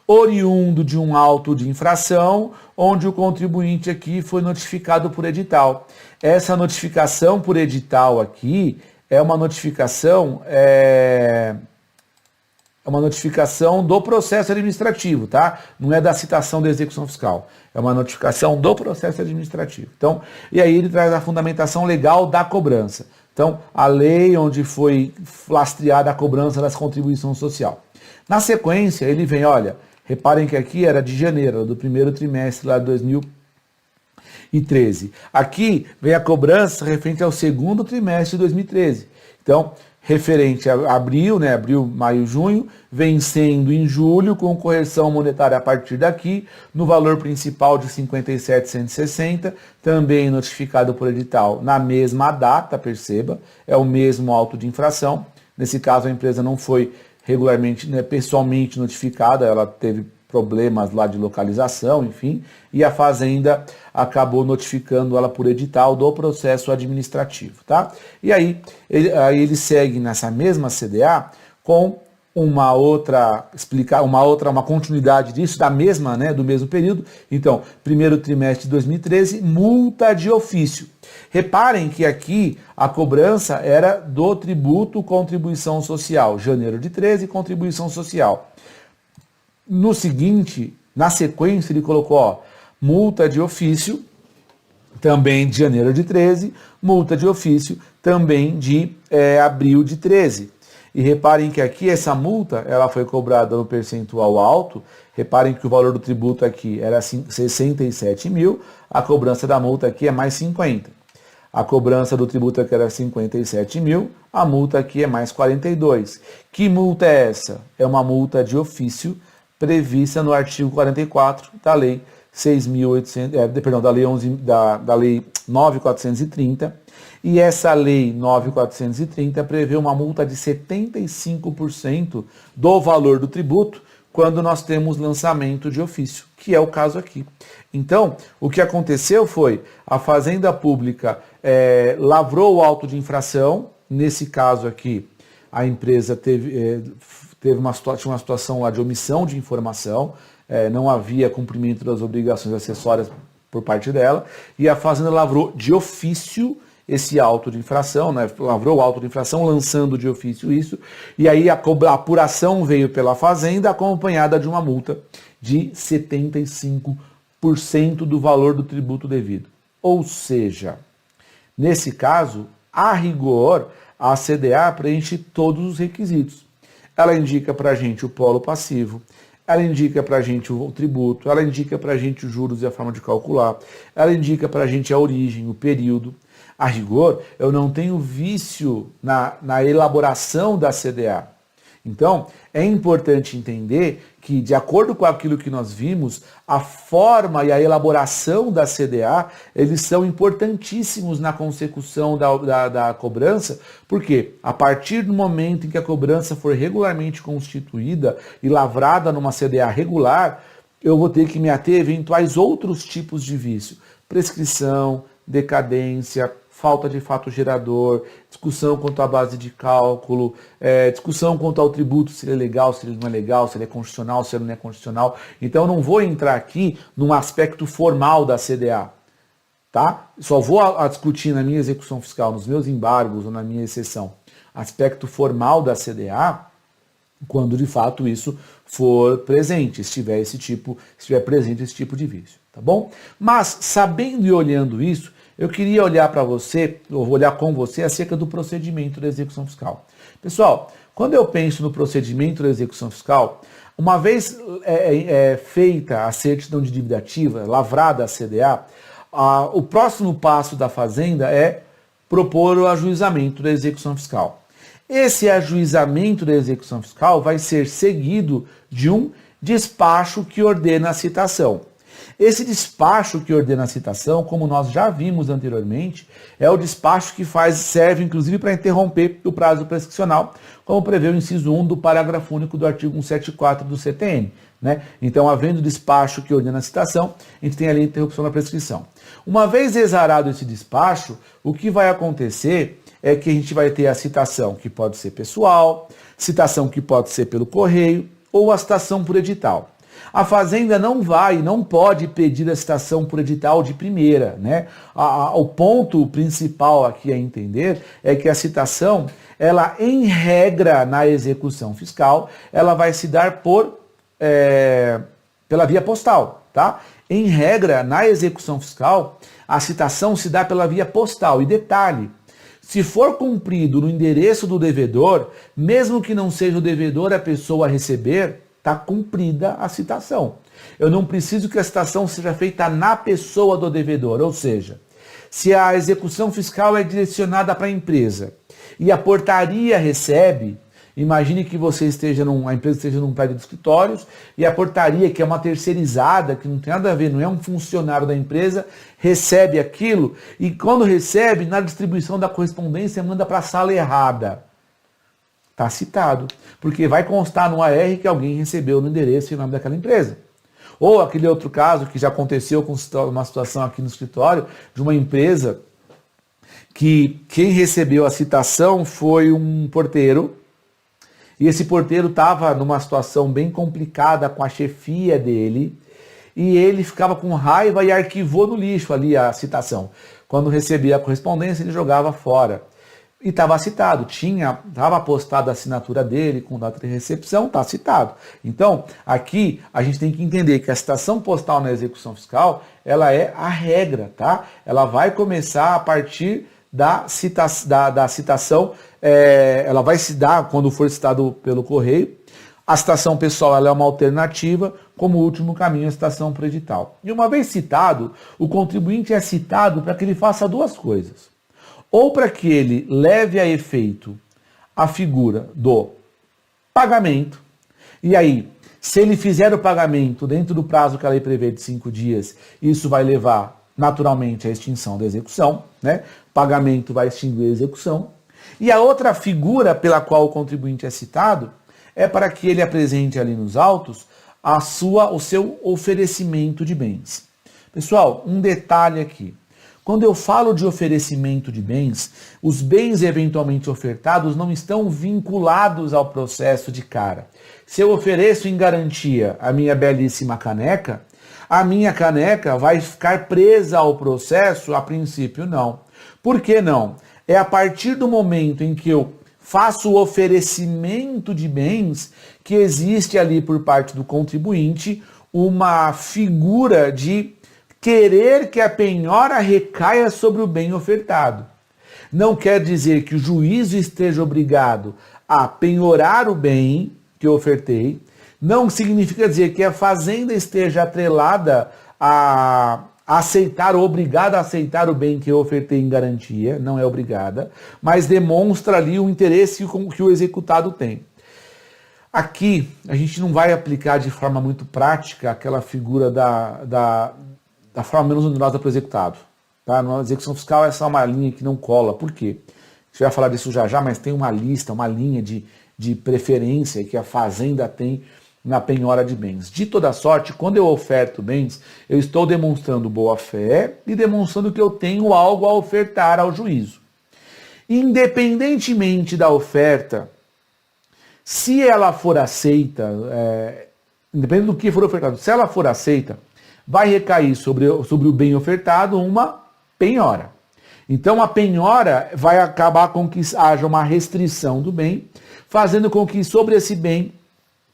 oriundo de um auto de infração, onde o contribuinte aqui foi notificado por edital. Essa notificação por edital aqui é uma notificação do processo administrativo, tá? Não é da citação da execução fiscal. É uma notificação do processo administrativo. Então, e aí ele traz a fundamentação legal da cobrança. Então, a lei onde foi lastreada a cobrança das contribuições social. Na sequência, ele vem, olha, reparem que aqui era de janeiro, do primeiro trimestre lá de 2013. Aqui vem a cobrança referente ao segundo trimestre de 2013. Então, referente a abril, né, abril, maio, junho, vencendo em julho, com correção monetária a partir daqui, no valor principal de 57.160, também notificado por edital na mesma data, perceba, é o mesmo auto de infração. Nesse caso, a empresa não foi regularmente, né, pessoalmente notificada, ela teve problemas lá de localização, enfim, e a Fazenda acabou notificando ela por edital do processo administrativo, tá? E aí ele segue nessa mesma CDA com uma continuidade disso, da mesma, né, do mesmo período. Então, primeiro trimestre de 2013, multa de ofício. Reparem que aqui a cobrança era do tributo contribuição social, janeiro de 13, contribuição social. No seguinte, na sequência, ele colocou, ó, multa de ofício, também de janeiro de 13, multa de ofício, também de abril de 13. E reparem que aqui essa multa, ela foi cobrada no percentual alto. Reparem que o valor do tributo aqui era 67 mil, a cobrança da multa aqui é mais 50. A cobrança do tributo aqui era 57 mil, a multa aqui é mais 42. Que multa é essa? É uma multa de ofício prevista no artigo 44 da lei 6.800, da lei 9.430, e essa lei 9.430 prevê uma multa de 75% do valor do tributo quando nós temos lançamento de ofício, que é o caso aqui. Então, o que aconteceu foi, a Fazenda Pública lavrou o auto de infração. Nesse caso aqui, a empresa tinha uma situação lá de omissão de informação, não havia cumprimento das obrigações acessórias por parte dela, e a Fazenda lavrou de ofício esse auto de infração, né? Lavrou o auto de infração, lançando de ofício isso, e aí a apuração veio pela Fazenda, acompanhada de uma multa de 75% do valor do tributo devido. Ou seja, nesse caso, a rigor, a CDA preenche todos os requisitos. Ela indica para a gente o polo passivo, ela indica para a gente o tributo, ela indica para a gente os juros e a forma de calcular, ela indica para a gente a origem, o período. A rigor, eu não tenho vício na elaboração da CDA. Então, é importante entender que, de acordo com aquilo que nós vimos, a forma e a elaboração da CDA, eles são importantíssimos na consecução da cobrança, porque a partir do momento em que a cobrança for regularmente constituída e lavrada numa CDA regular, eu vou ter que me ater a eventuais outros tipos de vício. Prescrição, decadência, falta de fato gerador, discussão quanto à base de cálculo, discussão quanto ao tributo, se ele é legal, se ele não é legal, se ele é constitucional, se ele não é constitucional. Então eu não vou entrar aqui num aspecto formal da CDA, tá? Só vou discutir na minha execução fiscal, nos meus embargos ou na minha exceção, aspecto formal da CDA, quando de fato isso for presente, estiver presente esse tipo de vício, tá bom? Mas sabendo e olhando isso, eu queria olhar para você, ou olhar com você acerca do procedimento da execução fiscal. Pessoal, quando eu penso no procedimento da execução fiscal, uma vez feita a certidão de dívida ativa, lavrada a CDA, o próximo passo da Fazenda é propor o ajuizamento da execução fiscal. Esse ajuizamento da execução fiscal vai ser seguido de um despacho que ordena a citação. Esse despacho que ordena a citação, como nós já vimos anteriormente, é o despacho que serve inclusive para interromper o prazo prescricional, como prevê o inciso 1 do parágrafo único do artigo 174 do CTN. Né? Então, havendo despacho que ordena a citação, a gente tem ali a interrupção da prescrição. Uma vez exarado esse despacho, o que vai acontecer é que a gente vai ter a citação que pode ser pessoal, citação que pode ser pelo correio ou a citação por edital. A Fazenda não pode pedir a citação por edital de primeira, né? O ponto principal aqui a entender é que a citação, ela em regra na execução fiscal, ela vai se dar pela via postal, tá? Em regra, na execução fiscal, a citação se dá pela via postal. E detalhe, se for cumprido no endereço do devedor, mesmo que não seja o devedor a pessoa a receber, está cumprida a citação. Eu não preciso que a citação seja feita na pessoa do devedor, ou seja, se a execução fiscal é direcionada para a empresa e a portaria recebe, imagine que a empresa esteja num prédio de escritórios e a portaria, que é uma terceirizada, que não tem nada a ver, não é um funcionário da empresa, recebe aquilo e quando recebe, na distribuição da correspondência, manda para a sala errada. Está citado, porque vai constar no AR que alguém recebeu no endereço e nome daquela empresa. Ou aquele outro caso que já aconteceu com uma situação aqui no escritório, de uma empresa que quem recebeu a citação foi um porteiro, e esse porteiro estava numa situação bem complicada com a chefia dele, e ele ficava com raiva e arquivou no lixo ali a citação. Quando recebia a correspondência, ele jogava fora. E estava citado, estava postada a assinatura dele com data de recepção, está citado. Então, aqui a gente tem que entender que a citação postal na execução fiscal, ela é a regra, tá? Ela vai começar a partir da citação, ela vai se dar quando for citado pelo correio. A citação pessoal ela é uma alternativa, como último caminho a citação por edital. E uma vez citado, o contribuinte é citado para que ele faça duas coisas. Ou para que ele leve a efeito a figura do pagamento, e aí, se ele fizer o pagamento dentro do prazo que a lei prevê de 5 dias, isso vai levar naturalmente à extinção da execução, né? Pagamento vai extinguir a execução. E a outra figura pela qual o contribuinte é citado é para que ele apresente ali nos autos o seu oferecimento de bens. Pessoal, um detalhe aqui. Quando eu falo de oferecimento de bens, os bens eventualmente ofertados não estão vinculados ao processo de cara. Se eu ofereço em garantia a minha belíssima caneca, a minha caneca vai ficar presa ao processo? A princípio, não. Por que não? É a partir do momento em que eu faço o oferecimento de bens que existe ali por parte do contribuinte uma figura de querer que a penhora recaia sobre o bem ofertado. Não quer dizer que o juízo esteja obrigado a penhorar o bem que eu ofertei. Não significa dizer que a fazenda esteja atrelada a aceitar ou obrigada a aceitar o bem que eu ofertei em garantia. Não é obrigada, mas demonstra ali o interesse que o executado tem. Aqui, a gente não vai aplicar de forma muito prática aquela figura da forma menos onerosa para o executado. Tá? Na execução fiscal, essa é uma linha que não cola. Por quê? A gente vai falar disso já, mas tem uma lista, uma linha de preferência que a Fazenda tem na penhora de bens. De toda sorte, quando eu oferto bens, eu estou demonstrando boa fé e demonstrando que eu tenho algo a ofertar ao juízo. Independentemente da oferta, se ela for aceita, independente do que for ofertado, se ela for aceita, vai recair sobre o bem ofertado uma penhora. Então a penhora vai acabar com que haja uma restrição do bem, fazendo com que sobre esse bem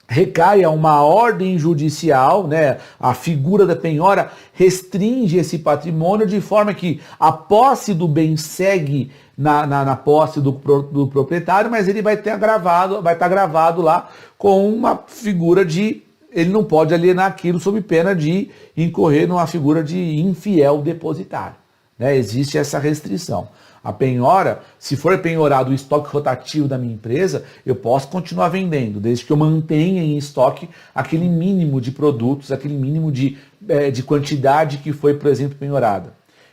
recaia uma ordem judicial, né? A figura da penhora restringe esse patrimônio de forma que a posse do bem segue na posse do proprietário, mas ele vai estar gravado lá com uma figura de ele não pode alienar aquilo sob pena de incorrer numa figura de infiel depositário. Né? Existe essa restrição. A penhora, se for penhorado o estoque rotativo da minha empresa, eu posso continuar vendendo, desde que eu mantenha em estoque aquele mínimo de produtos, aquele mínimo de quantidade que foi, por exemplo, penhorada.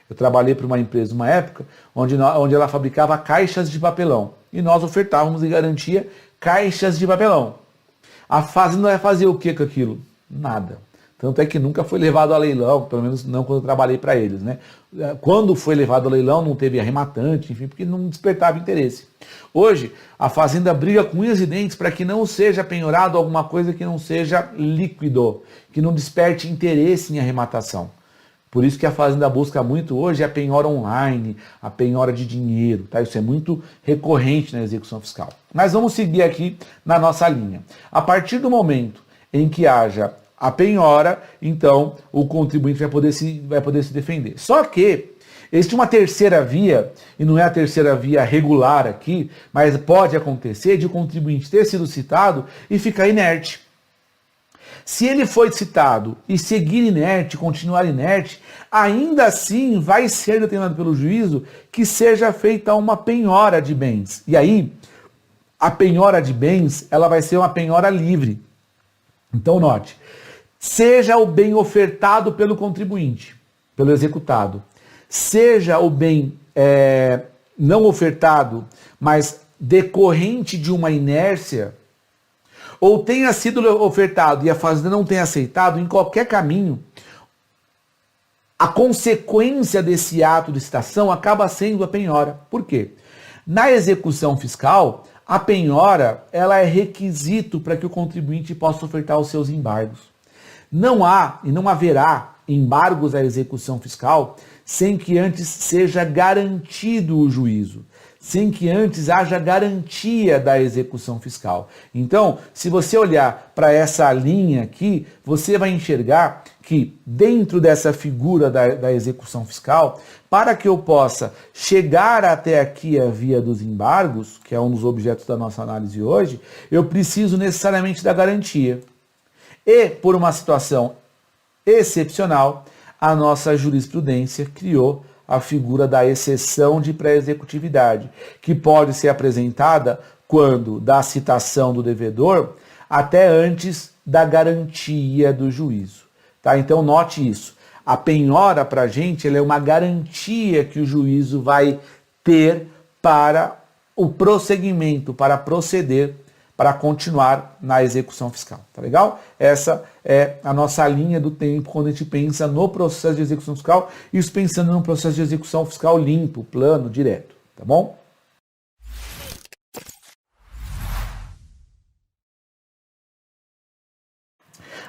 Eu trabalhei para uma empresa uma época onde ela fabricava caixas de papelão e nós ofertávamos em garantia caixas de papelão. A fazenda vai fazer o que com aquilo? Nada. Tanto é que nunca foi levado a leilão, pelo menos não quando eu trabalhei para eles, né? Quando foi levado a leilão, não teve arrematante, enfim, porque não despertava interesse. Hoje, a fazenda briga com unhas e dentes para que não seja penhorado alguma coisa que não seja líquido, que não desperte interesse em arrematação. Por isso que a fazenda busca muito hoje a penhora online, a penhora de dinheiro, tá? Isso é muito recorrente na execução fiscal. Mas vamos seguir aqui na nossa linha. A partir do momento em que haja a penhora, então o contribuinte vai poder se defender. Só que existe uma terceira via, e não é a terceira via regular aqui, mas pode acontecer de o contribuinte ter sido citado e ficar inerte. Se ele foi citado e seguir inerte, continuar inerte, ainda assim vai ser determinado pelo juízo que seja feita uma penhora de bens. E aí, a penhora de bens, ela vai ser uma penhora livre. Então note, seja o bem ofertado pelo contribuinte, pelo executado, seja o bem não ofertado, mas decorrente de uma inércia, ou tenha sido ofertado e a fazenda não tenha aceitado, em qualquer caminho, a consequência desse ato de citação acaba sendo a penhora. Por quê? Na execução fiscal, a penhora ela é requisito para que o contribuinte possa ofertar os seus embargos. Não há e não haverá embargos à execução fiscal sem que antes seja garantido o juízo, sem que antes haja garantia da execução fiscal. Então, se você olhar para essa linha aqui, você vai enxergar que dentro dessa figura da execução fiscal, para que eu possa chegar até aqui a via dos embargos, que é um dos objetos da nossa análise hoje, eu preciso necessariamente da garantia. E, por uma situação excepcional, a nossa jurisprudência criou a figura da exceção de pré-executividade, que pode ser apresentada quando da citação do devedor até antes da garantia do juízo. Tá? Então note isso. A penhora para a gente ela é uma garantia que o juízo vai ter para o prosseguimento, para proceder, para continuar na execução fiscal. Tá legal? Essa é a nossa linha do tempo quando a gente pensa no processo de execução fiscal, isso pensando no processo de execução fiscal limpo, plano, direto. Tá bom?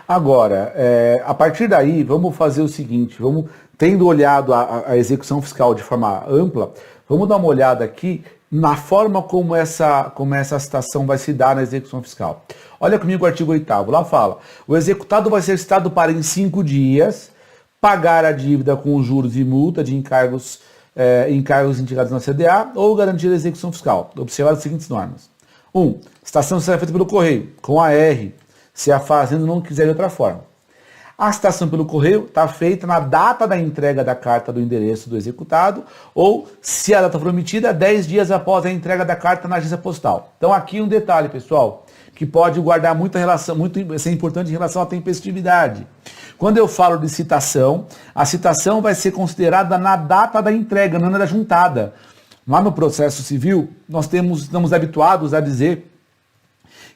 Agora, a partir daí, vamos fazer o seguinte, tendo olhado a execução fiscal de forma ampla, vamos dar uma olhada aqui na forma como essa citação vai se dar na execução fiscal. Olha comigo o artigo 8º, lá fala, o executado vai ser citado para em 5 dias pagar a dívida com juros e multa de encargos indicados na CDA ou garantir a execução fiscal. Observar as seguintes normas. 1. Citação será feita pelo correio, com AR, se a fazenda não quiser de outra forma. A citação pelo correio está feita na data da entrega da carta do endereço do executado ou, se a data for omitida, 10 dias após a entrega da carta na agência postal. Então aqui um detalhe, pessoal, que pode guardar muita relação, ser importante em relação à tempestividade. Quando eu falo de citação, a citação vai ser considerada na data da entrega, não na da juntada. Lá no processo civil, nós estamos habituados a dizer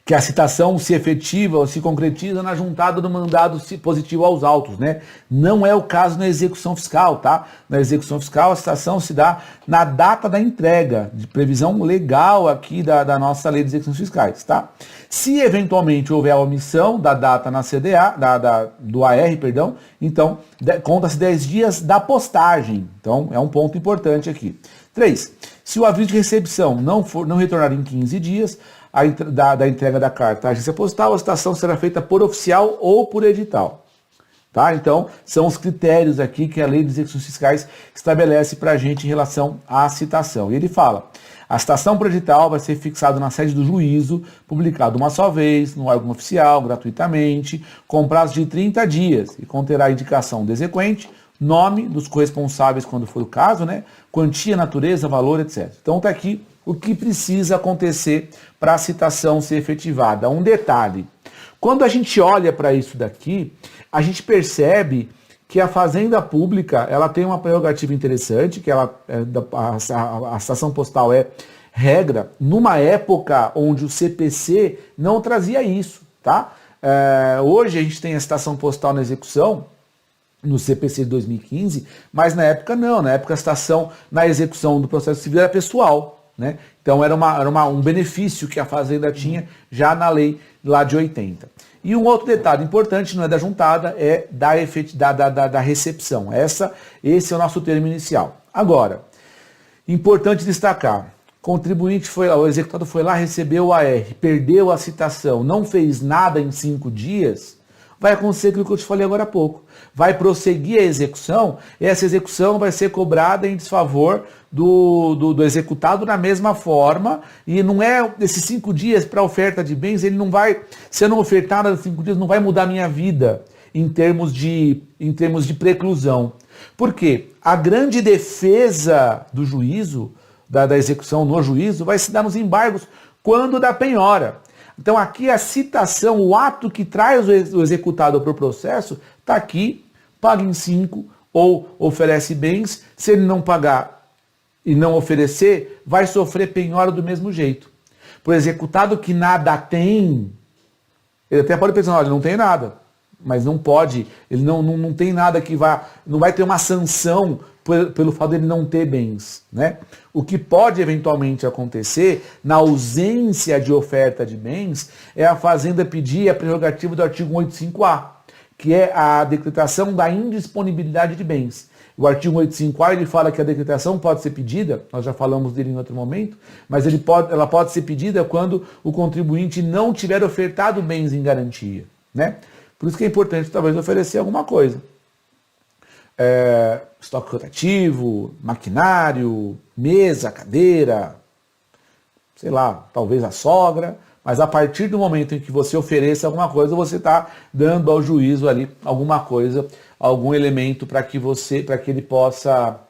que a citação se efetiva ou se concretiza na juntada do mandado positivo aos autos, né? Não é o caso na execução fiscal, tá? Na execução fiscal, a citação se dá na data da entrega, de previsão legal aqui da nossa lei de execuções fiscais, tá? Se eventualmente houver a omissão da data na CDA, do AR, perdão, então conta-se 10 dias da postagem. Então, é um ponto importante aqui. 3. Se o aviso de recepção não retornar em 15 dias, da entrega da carta à agência postal, a citação será feita por oficial ou por edital. Tá? Então, são os critérios aqui que a lei de execuções fiscais estabelece para a gente em relação à citação. E ele fala, a citação por edital vai ser fixada na sede do juízo, publicado uma só vez, no órgão oficial, gratuitamente, com prazo de 30 dias, e conterá a indicação do exequente, nome dos corresponsáveis, quando for o caso, né? Quantia, natureza, valor, etc. Então está aqui o que precisa acontecer para a citação ser efetivada. Um detalhe, quando a gente olha para isso daqui, a gente percebe que a Fazenda Pública ela tem uma prerrogativa interessante, que a citação postal é regra, numa época onde o CPC não trazia isso. Tá? Hoje a gente tem a citação postal na execução, no CPC de 2015, mas na época não, na época a citação na execução do processo civil era pessoal. Né? Então era um benefício que a Fazenda tinha já na lei lá de 80. E um outro detalhe importante, não é da juntada, é da recepção. Esse é o nosso termo inicial. Agora, importante destacar, o executado foi lá, recebeu o AR, perdeu a citação, não fez nada em 5 dias, vai acontecer aquilo que eu te falei agora há pouco. Vai prosseguir a execução, e essa execução vai ser cobrada em desfavor do executado da mesma forma, e não é esses 5 dias para oferta de bens, ele não vai, se eu não ofertar nada 5 dias, não vai mudar a minha vida em termos de preclusão. Por quê? A grande defesa do juízo, da execução no juízo, vai se dar nos embargos quando da penhora. Então aqui a citação, o ato que traz o executado para o processo, está aqui, paga em 5 ou oferece bens. Se ele não pagar e não oferecer, vai sofrer penhora do mesmo jeito. Para o executado que nada tem, ele até pode pensar, olha, não tem nada, mas não pode, ele não tem nada que não vai ter uma sanção pelo fato de ele não ter bens, né? O que pode eventualmente acontecer, na ausência de oferta de bens, é a Fazenda pedir a prerrogativa do artigo 185A, que é a decretação da indisponibilidade de bens. O artigo 185A ele fala que a decretação pode ser pedida, nós já falamos dele em outro momento, mas ela pode ser pedida quando o contribuinte não tiver ofertado bens em garantia, né? Por isso que é importante talvez oferecer alguma coisa. Estoque rotativo, maquinário, mesa, cadeira, sei lá, talvez a sogra, mas a partir do momento em que você ofereça alguma coisa, você está dando ao juízo ali alguma coisa, algum elemento para que ele possa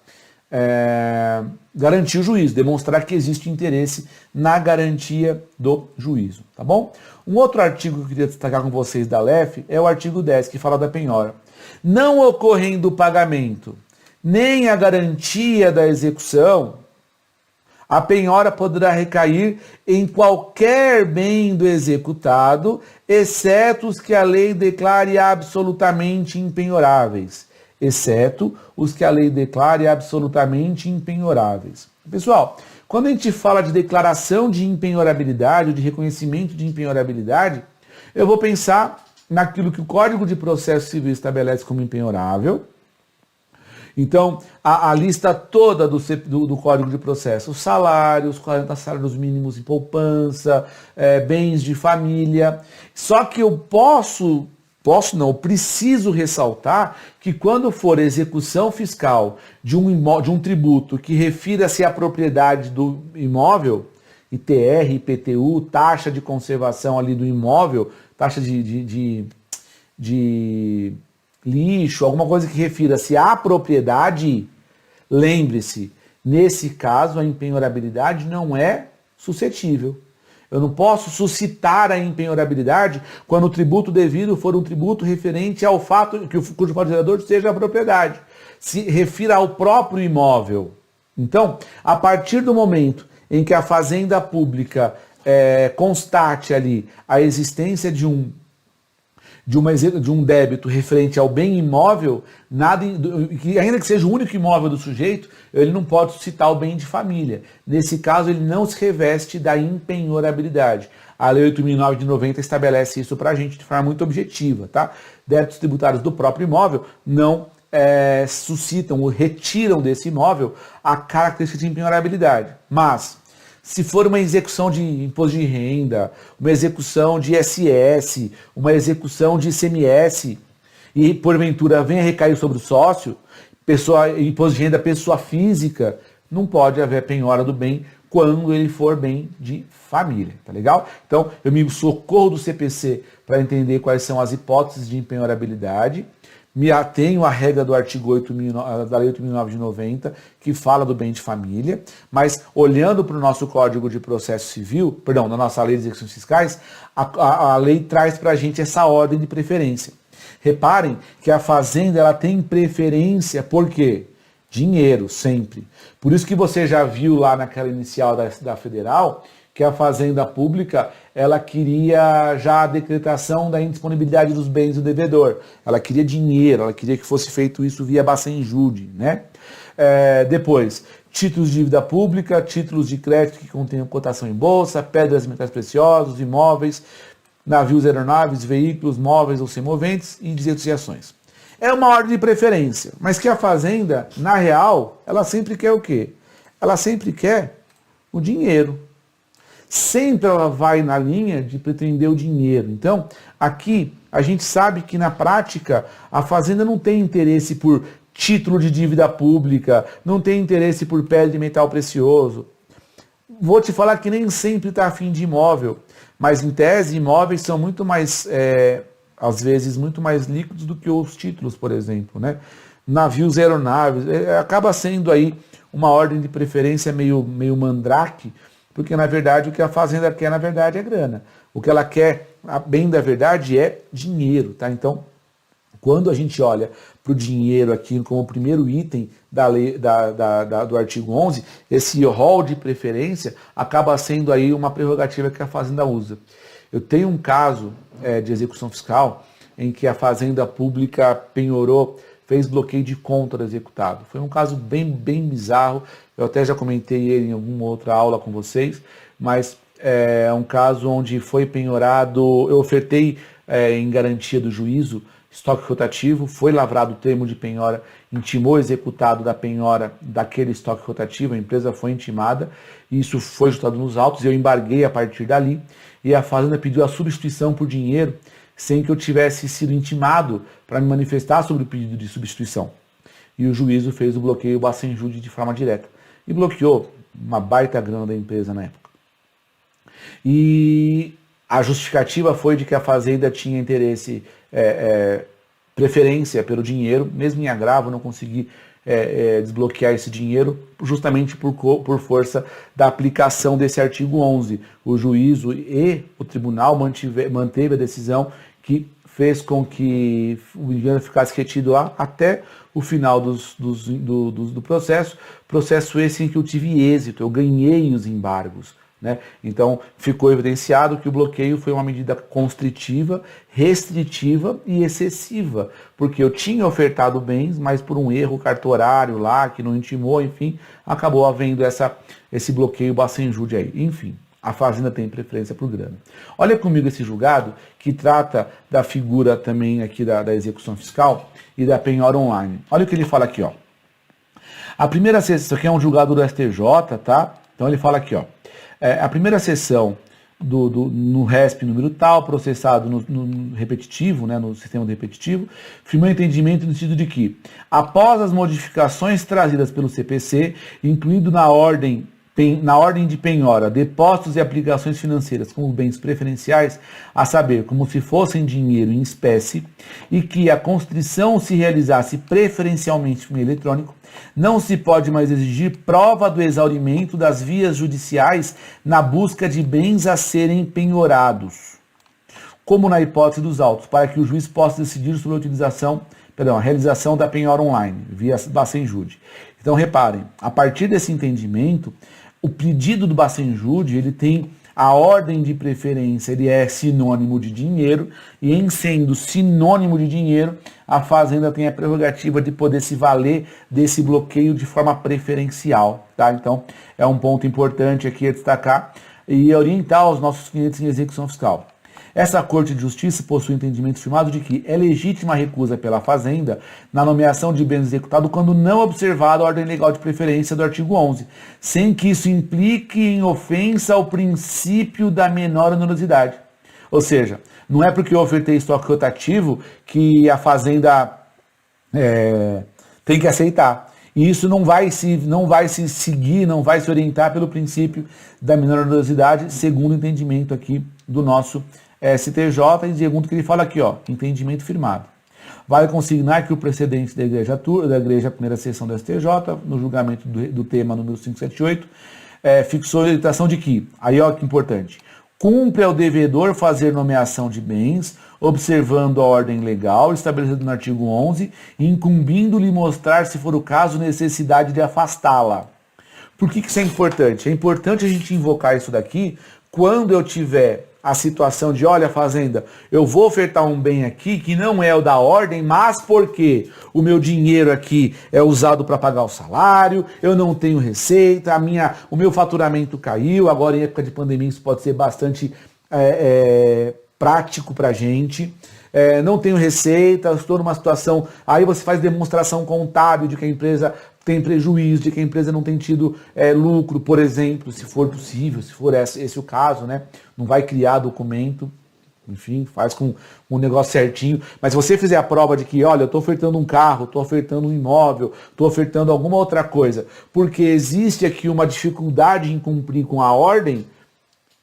garantir o juízo, demonstrar que existe interesse na garantia do juízo, tá bom? Um outro artigo que eu queria destacar com vocês da LEF é o artigo 10, que fala da penhora. Não ocorrendo o pagamento, nem a garantia da execução, a penhora poderá recair em qualquer bem do executado, exceto os que a lei declare absolutamente impenhoráveis. Exceto os que a lei declare absolutamente impenhoráveis. Pessoal, quando a gente fala de declaração de impenhorabilidade, ou de reconhecimento de impenhorabilidade, eu vou pensar naquilo que o Código de Processo Civil estabelece como impenhorável. Então, a lista toda do Código de Processo, os salários, 40 salários mínimos em poupança, bens de família. Só que eu preciso ressaltar que quando for execução fiscal de um tributo que refira-se à propriedade do imóvel, ITR, IPTU, taxa de conservação ali do imóvel, taxa de lixo, alguma coisa que refira-se à propriedade, lembre-se, nesse caso a impenhorabilidade não é suscetível. Eu não posso suscitar a impenhorabilidade quando o tributo devido for um tributo referente ao fato cujo fato gerador seja a propriedade, se refira ao próprio imóvel. Então, a partir do momento em que a Fazenda Pública constate ali a existência de um débito referente ao bem imóvel, ainda que seja o único imóvel do sujeito, ele não pode suscitar o bem de família. Nesse caso, ele não se reveste da impenhorabilidade. A Lei 8.009 de 90 estabelece isso para a gente de forma muito objetiva, tá? Débitos tributários do próprio imóvel não suscitam ou retiram desse imóvel a característica de impenhorabilidade. Mas, se for uma execução de imposto de renda, uma execução de ISS, uma execução de ICMS, e porventura venha recair sobre o sócio, imposto de renda pessoa física, não pode haver penhora do bem quando ele for bem de família, tá legal? Então, eu me socorro do CPC para entender quais são as hipóteses de impenhorabilidade, me atenho à regra do artigo 8.009, da Lei 8.009 de 90, que fala do bem de família, mas olhando para o nosso Código de Processo Civil, perdão, na nossa Lei de Execuções Fiscais, a lei traz para a gente essa ordem de preferência. Reparem que a fazenda ela tem preferência por quê? Dinheiro, sempre. Por isso que você já viu lá naquela inicial da Federal, que a Fazenda Pública, ela queria já a decretação da indisponibilidade dos bens do devedor. Ela queria dinheiro, ela queria que fosse feito isso via Bacenjude, né? Depois, títulos de dívida pública, títulos de crédito que contenham cotação em bolsa, pedras e metais preciosos, imóveis, navios, aeronaves, veículos, móveis ou semoventes e direitos e ações. É uma ordem de preferência, mas que a Fazenda, na real, ela sempre quer o quê? Ela sempre quer o dinheiro. Sempre ela vai na linha de pretender o dinheiro. Então, aqui, a gente sabe que na prática, a Fazenda não tem interesse por título de dívida pública, não tem interesse por pedra de metal precioso. Vou te falar que nem sempre está afim de imóvel, mas em tese, imóveis são muito mais, às vezes, muito mais líquidos do que os títulos, por exemplo, né? Navios, aeronaves, acaba sendo aí uma ordem de preferência meio mandrake, porque, na verdade, o que a Fazenda quer, na verdade, é grana. O que ela quer, bem da verdade, é dinheiro, tá? Então, quando a gente olha para o dinheiro aqui como primeiro item da lei, do artigo 11, esse rol de preferência acaba sendo aí uma prerrogativa que a Fazenda usa. Eu tenho um caso de execução fiscal em que a Fazenda Pública penhorou, fez bloqueio de conta do executado. Foi um caso bem bizarro, eu até já comentei ele em alguma outra aula com vocês, mas é um caso onde foi penhorado, eu ofertei em garantia do juízo, estoque rotativo, foi lavrado o termo de penhora, intimou o executado da penhora daquele estoque rotativo, a empresa foi intimada, e isso foi ajustado nos autos, eu embarguei a partir dali, e a Fazenda pediu a substituição por dinheiro, sem que eu tivesse sido intimado para me manifestar sobre o pedido de substituição. E o juízo fez o bloqueio Bacenjude de forma direta. E bloqueou uma baita grana da empresa na época. E a justificativa foi de que a Fazenda tinha interesse, preferência pelo dinheiro, mesmo em agravo, não consegui desbloquear esse dinheiro, justamente por força da aplicação desse artigo 11. O juízo e o tribunal manteve a decisão que fez com que o dinheiro ficasse retido lá até o final do processo esse em que eu tive êxito, eu ganhei os embargos. Né? Então, ficou evidenciado que o bloqueio foi uma medida constritiva, restritiva e excessiva, porque eu tinha ofertado bens, mas por um erro cartorário lá, que não intimou, enfim, acabou havendo esse bloqueio Bacenjude aí. Enfim, a Fazenda tem preferência por grana. Olha comigo esse julgado, que trata da figura também aqui da execução fiscal e da penhora online. Olha o que ele fala aqui, ó. A primeira sessão, isso aqui é um julgado do STJ, tá? Então ele fala aqui, ó. A primeira sessão no RESP número tal, processado no repetitivo, né, no sistema do repetitivo, firmou entendimento no sentido de que, após as modificações trazidas pelo CPC, incluído na ordem de penhora, depósitos e aplicações financeiras como bens preferenciais, a saber, como se fossem dinheiro em espécie, e que a constrição se realizasse preferencialmente por meio eletrônico, não se pode mais exigir prova do exaurimento das vias judiciais na busca de bens a serem penhorados, como na hipótese dos autos, para que o juiz possa decidir sobre a realização da penhora online, via Bacenjude. Então, reparem, a partir desse entendimento, o pedido do Bacenjude, ele tem a ordem de preferência ele é sinônimo de dinheiro, e em sendo sinônimo de dinheiro, a fazenda tem a prerrogativa de poder se valer desse bloqueio de forma preferencial, tá? Então, é um ponto importante aqui a destacar e orientar os nossos clientes em execução fiscal. Essa Corte de Justiça possui entendimento firmado de que é legítima a recusa pela Fazenda na nomeação de bens executados quando não observada a ordem legal de preferência do artigo 11, sem que isso implique em ofensa ao princípio da menor onerosidade. Ou seja, não é porque eu ofertei estoque rotativo que a Fazenda tem que aceitar. E isso não vai se seguir, não vai se orientar pelo princípio da menor onerosidade, segundo o entendimento aqui do nosso STJ, e segundo o que ele fala aqui, ó, entendimento firmado. Vale consignar que o precedente da igreja primeira sessão do STJ, no julgamento do tema número 578, fixou a orientação de que, aí ó que importante, cumpre ao devedor fazer nomeação de bens, observando a ordem legal estabelecida no artigo 11, incumbindo-lhe mostrar, se for o caso, necessidade de afastá-la. Por que isso é importante? É importante a gente invocar isso daqui quando eu tiver a situação de, olha, Fazenda, eu vou ofertar um bem aqui que não é o da ordem, mas porque o meu dinheiro aqui é usado para pagar o salário, eu não tenho receita, o meu faturamento caiu, agora em época de pandemia isso pode ser bastante prático para a gente. Não tenho receita, estou numa situação, aí você faz demonstração contábil de que a empresa tem prejuízo, de que a empresa não tem tido lucro, por exemplo, se for possível, se for esse o caso, né? Não vai criar documento, enfim, faz com o negócio certinho, mas se você fizer a prova de que, olha, eu estou ofertando um carro, estou ofertando um imóvel, estou ofertando alguma outra coisa, porque existe aqui uma dificuldade em cumprir com a ordem,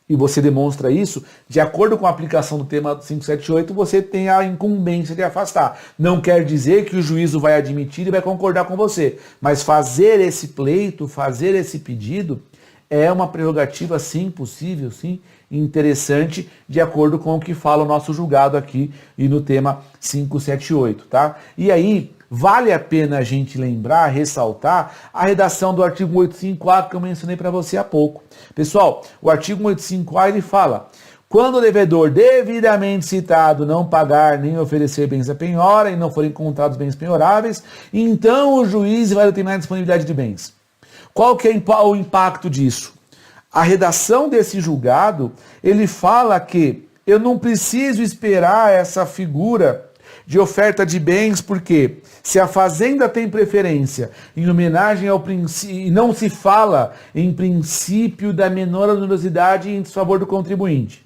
e você demonstra isso, de acordo com a aplicação do tema 578, você tem a incumbência de afastar. Não quer dizer que o juízo vai admitir e vai concordar com você, mas fazer esse pleito, fazer esse pedido, é uma prerrogativa, sim, possível, sim, interessante, de acordo com o que fala o nosso julgado aqui e no tema 578, tá? E aí, vale a pena a gente lembrar, ressaltar a redação do artigo 185A que eu mencionei para você há pouco. Pessoal, o artigo 185A ele fala: quando o devedor devidamente citado não pagar nem oferecer bens à penhora e não forem encontrados bens penhoráveis, então o juiz vai determinar a disponibilidade de bens. Qual que é o impacto disso? A redação desse julgado, ele fala que eu não preciso esperar essa figura de oferta de bens, porque se a fazenda tem preferência em homenagem ao princípio, e não se fala em princípio da menor onerosidade em desfavor do contribuinte,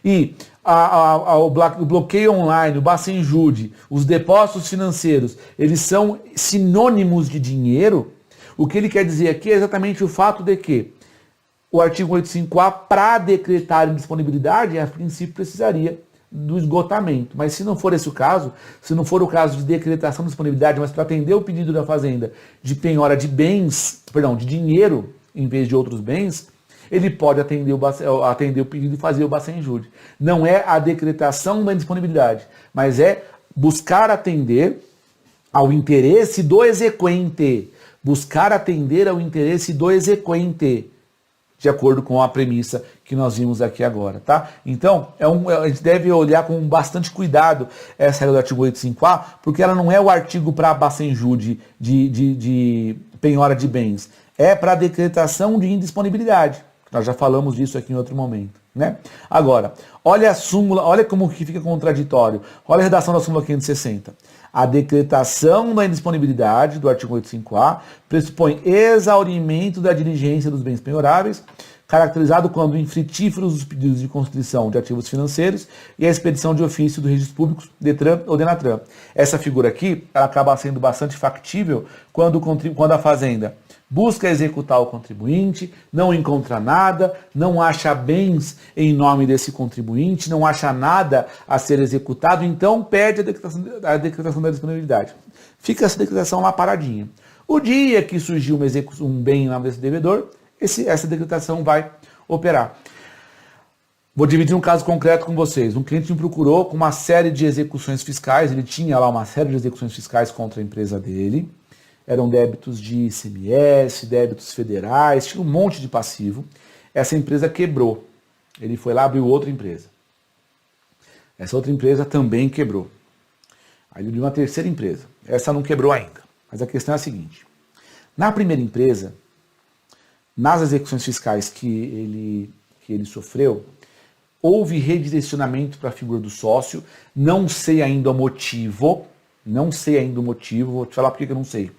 e o bloqueio online, o Bacenjude, os depósitos financeiros, eles são sinônimos de dinheiro, o que ele quer dizer aqui é exatamente o fato de que o artigo 85A, para decretar indisponibilidade, a princípio precisaria do esgotamento. Mas se não for esse o caso, se não for o caso de decretação de disponibilidade, mas para atender o pedido da Fazenda de penhora de bens, de dinheiro, em vez de outros bens, ele pode atender o pedido e fazer o Bacenjude. Não é a decretação da indisponibilidade, mas é buscar atender ao interesse do exequente. Buscar atender ao interesse do exequente, de acordo com a premissa que nós vimos aqui agora, tá? Então, a gente deve olhar com bastante cuidado essa regra do artigo 85A, porque ela não é o artigo para Bacenjude de penhora de bens, é para decretação de indisponibilidade. Nós já falamos disso aqui em outro momento, né? Agora, olha a súmula, olha como que fica contraditório. Olha a redação da súmula 560. A decretação da indisponibilidade do artigo 85A pressupõe exaurimento da diligência dos bens penhoráveis, caracterizado quando infrutíferos os pedidos de constituição de ativos financeiros e a expedição de ofício dos registros públicos, DETRAN ou DENATRAN. Essa figura aqui, ela acaba sendo bastante factível quando a Fazenda busca executar o contribuinte, não encontra nada, não acha bens em nome desse contribuinte, não acha nada a ser executado, então pede a decretação da disponibilidade. Fica essa decretação lá paradinha. O dia que surgiu um bem em nome desse devedor, essa decretação vai operar. Vou dividir um caso concreto com vocês. Um cliente me procurou com uma série de execuções fiscais, ele tinha lá uma série de execuções fiscais contra a empresa dele, eram débitos de ICMS, débitos federais, tinha um monte de passivo. Essa empresa quebrou. ele foi lá e abriu outra empresa. Essa outra empresa também quebrou. Aí ele abriu uma terceira empresa. Essa não quebrou ainda. Mas a questão é a seguinte. Na primeira empresa, nas execuções fiscais que ele sofreu, houve redirecionamento para a figura do sócio. Não sei ainda o motivo. Vou te falar por que eu não sei.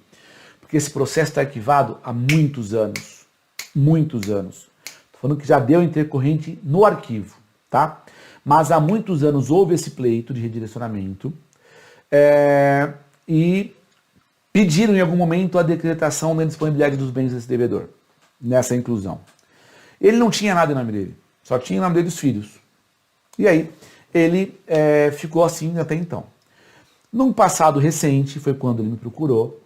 Porque esse processo está arquivado há muitos anos. Muitos anos. Estou falando que já deu intercorrente no arquivo, tá? Mas há muitos anos houve esse pleito de redirecionamento e pediram em algum momento a decretação da indisponibilidade dos bens desse devedor, nessa inclusão. Ele não tinha nada em nome dele, só tinha em nome dele os filhos. E aí ele ficou assim até então. Num passado recente, foi quando ele me procurou,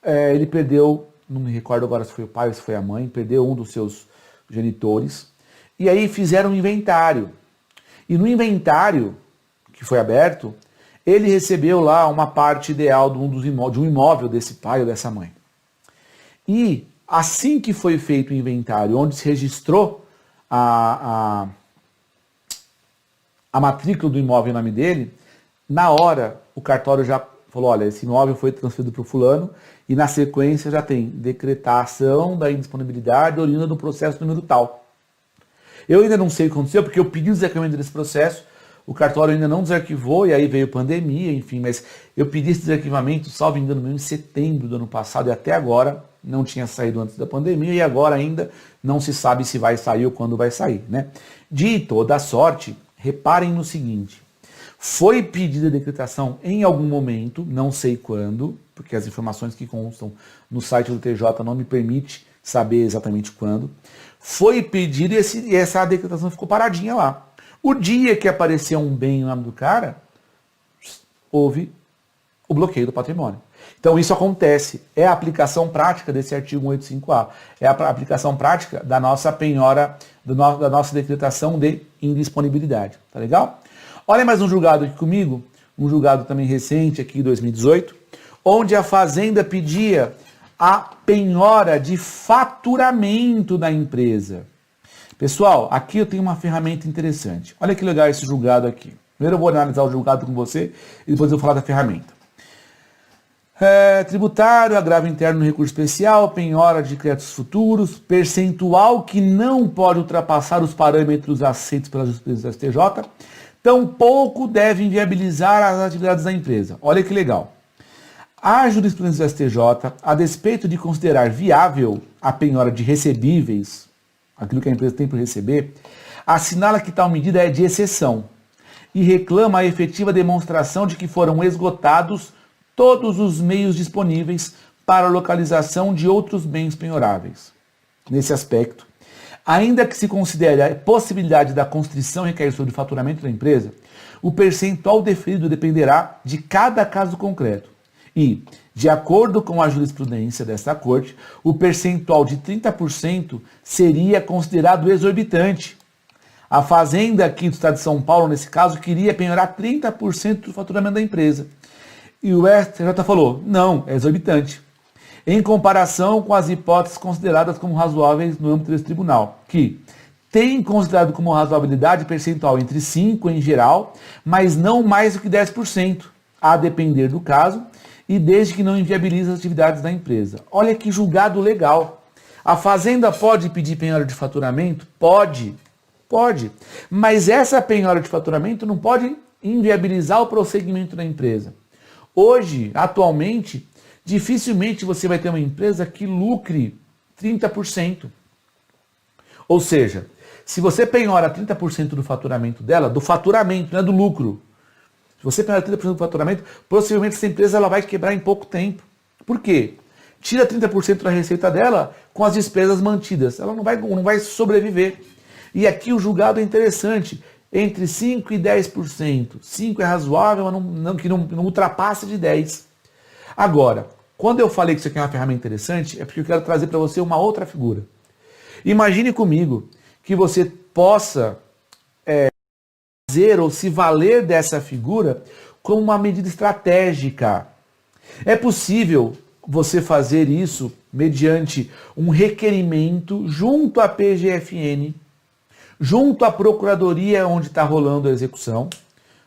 ele perdeu, não me recordo agora se foi o pai ou se foi a mãe, perdeu um dos seus genitores, e aí fizeram um inventário. E no inventário que foi aberto, ele recebeu lá uma parte ideal de um imóvel desse pai ou dessa mãe. E assim que foi feito o inventário, onde se registrou a matrícula do imóvel em nome dele, na hora o cartório já falou, olha, esse imóvel foi transferido para o fulano, e na sequência já tem decretação da indisponibilidade oriunda do processo número tal. Eu ainda não sei o que aconteceu, porque eu pedi o desarquivamento desse processo, o cartório ainda não desarquivou, e aí veio pandemia, enfim, mas eu pedi esse desarquivamento, salvo engano, em setembro do ano passado, e até agora não tinha saído antes da pandemia, e agora ainda não se sabe se vai sair ou quando vai sair, né? De toda sorte, reparem no seguinte, foi pedida a decretação em algum momento, não sei quando, porque as informações que constam no site do TJ não me permite saber exatamente quando. Foi pedido e essa decretação ficou paradinha lá. O dia que apareceu um bem no nome do cara, houve o bloqueio do patrimônio. Então isso acontece, é a aplicação prática desse artigo 185A, é a aplicação prática da nossa penhora, da nossa decretação de indisponibilidade, tá legal? Olha mais um julgado aqui comigo, um julgado também recente aqui, 2018, onde a Fazenda pedia a penhora de faturamento da empresa. Pessoal, aqui eu tenho uma ferramenta interessante. Olha que legal esse julgado aqui. Primeiro eu vou analisar o julgado com você e depois eu vou falar da ferramenta. Tributário, agravo interno no recurso especial, penhora de créditos futuros, percentual que não pode ultrapassar os parâmetros aceitos pela jurisprudência do STJ, tampouco deve inviabilizar as atividades da empresa. Olha que legal. A jurisprudência do STJ, a despeito de considerar viável a penhora de recebíveis, aquilo que a empresa tem para receber, assinala que tal medida é de exceção e reclama a efetiva demonstração de que foram esgotados todos os meios disponíveis para a localização de outros bens penhoráveis. Nesse aspecto, ainda que se considere a possibilidade da constrição recair sobre o faturamento da empresa, o percentual deferido dependerá de cada caso concreto. E, de acordo com a jurisprudência desta Corte, o percentual de 30% seria considerado exorbitante. A Fazenda aqui do Estado de São Paulo, nesse caso, queria penhorar 30% do faturamento da empresa. E o STJ falou, não, é exorbitante. Em comparação com as hipóteses consideradas como razoáveis no âmbito desse tribunal, que tem considerado como razoabilidade percentual entre 5% em geral, mas não mais do que 10%, a depender do caso, e desde que não inviabilize as atividades da empresa. Olha que julgado legal. A Fazenda pode pedir penhora de faturamento? Pode. Pode. Mas essa penhora de faturamento não pode inviabilizar o prosseguimento da empresa. Hoje, atualmente, dificilmente você vai ter uma empresa que lucre 30%. Ou seja, se você penhora 30% do faturamento dela, do faturamento, não é do lucro. Se você penhora 30% do faturamento, possivelmente essa empresa ela vai quebrar em pouco tempo. Por quê? Tira 30% da receita dela com as despesas mantidas. Ela não vai sobreviver. E aqui o julgado é interessante. Entre 5% e 10%. 5% é razoável, mas que não ultrapasse de 10%. Agora, quando eu falei que isso aqui é uma ferramenta interessante, é porque eu quero trazer para você uma outra figura. Imagine comigo que você possa fazer ou se valer dessa figura como uma medida estratégica. É possível você fazer isso mediante um requerimento junto à PGFN, junto à procuradoria onde está rolando a execução,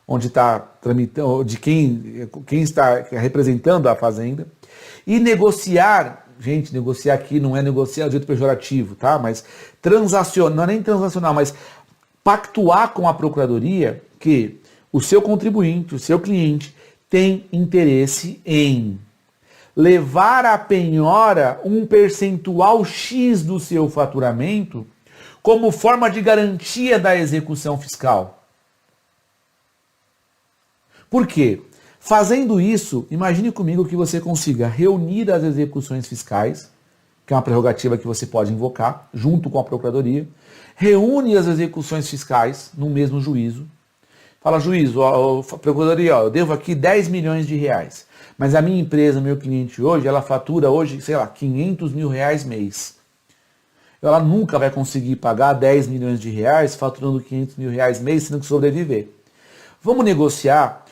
onde está tramitando, de quem está representando a fazenda, e negociar, gente, negociar aqui não é negociar de jeito pejorativo, tá? Mas transacionar, não é nem transacionar, mas pactuar com a procuradoria que o seu contribuinte, o seu cliente, tem interesse em levar à penhora um percentual X do seu faturamento como forma de garantia da execução fiscal. Por quê? Fazendo isso, imagine comigo que você consiga reunir as execuções fiscais, que é uma prerrogativa que você pode invocar, junto com a procuradoria, reúne as execuções fiscais no mesmo juízo, fala, juiz, procuradoria, eu devo aqui 10 milhões de reais, mas a minha empresa, meu cliente hoje, ela fatura hoje, sei lá, 500 mil reais mês. Ela nunca vai conseguir pagar 10 milhões de reais faturando 500 mil reais mês, sendo que sobreviver. Vamos negociar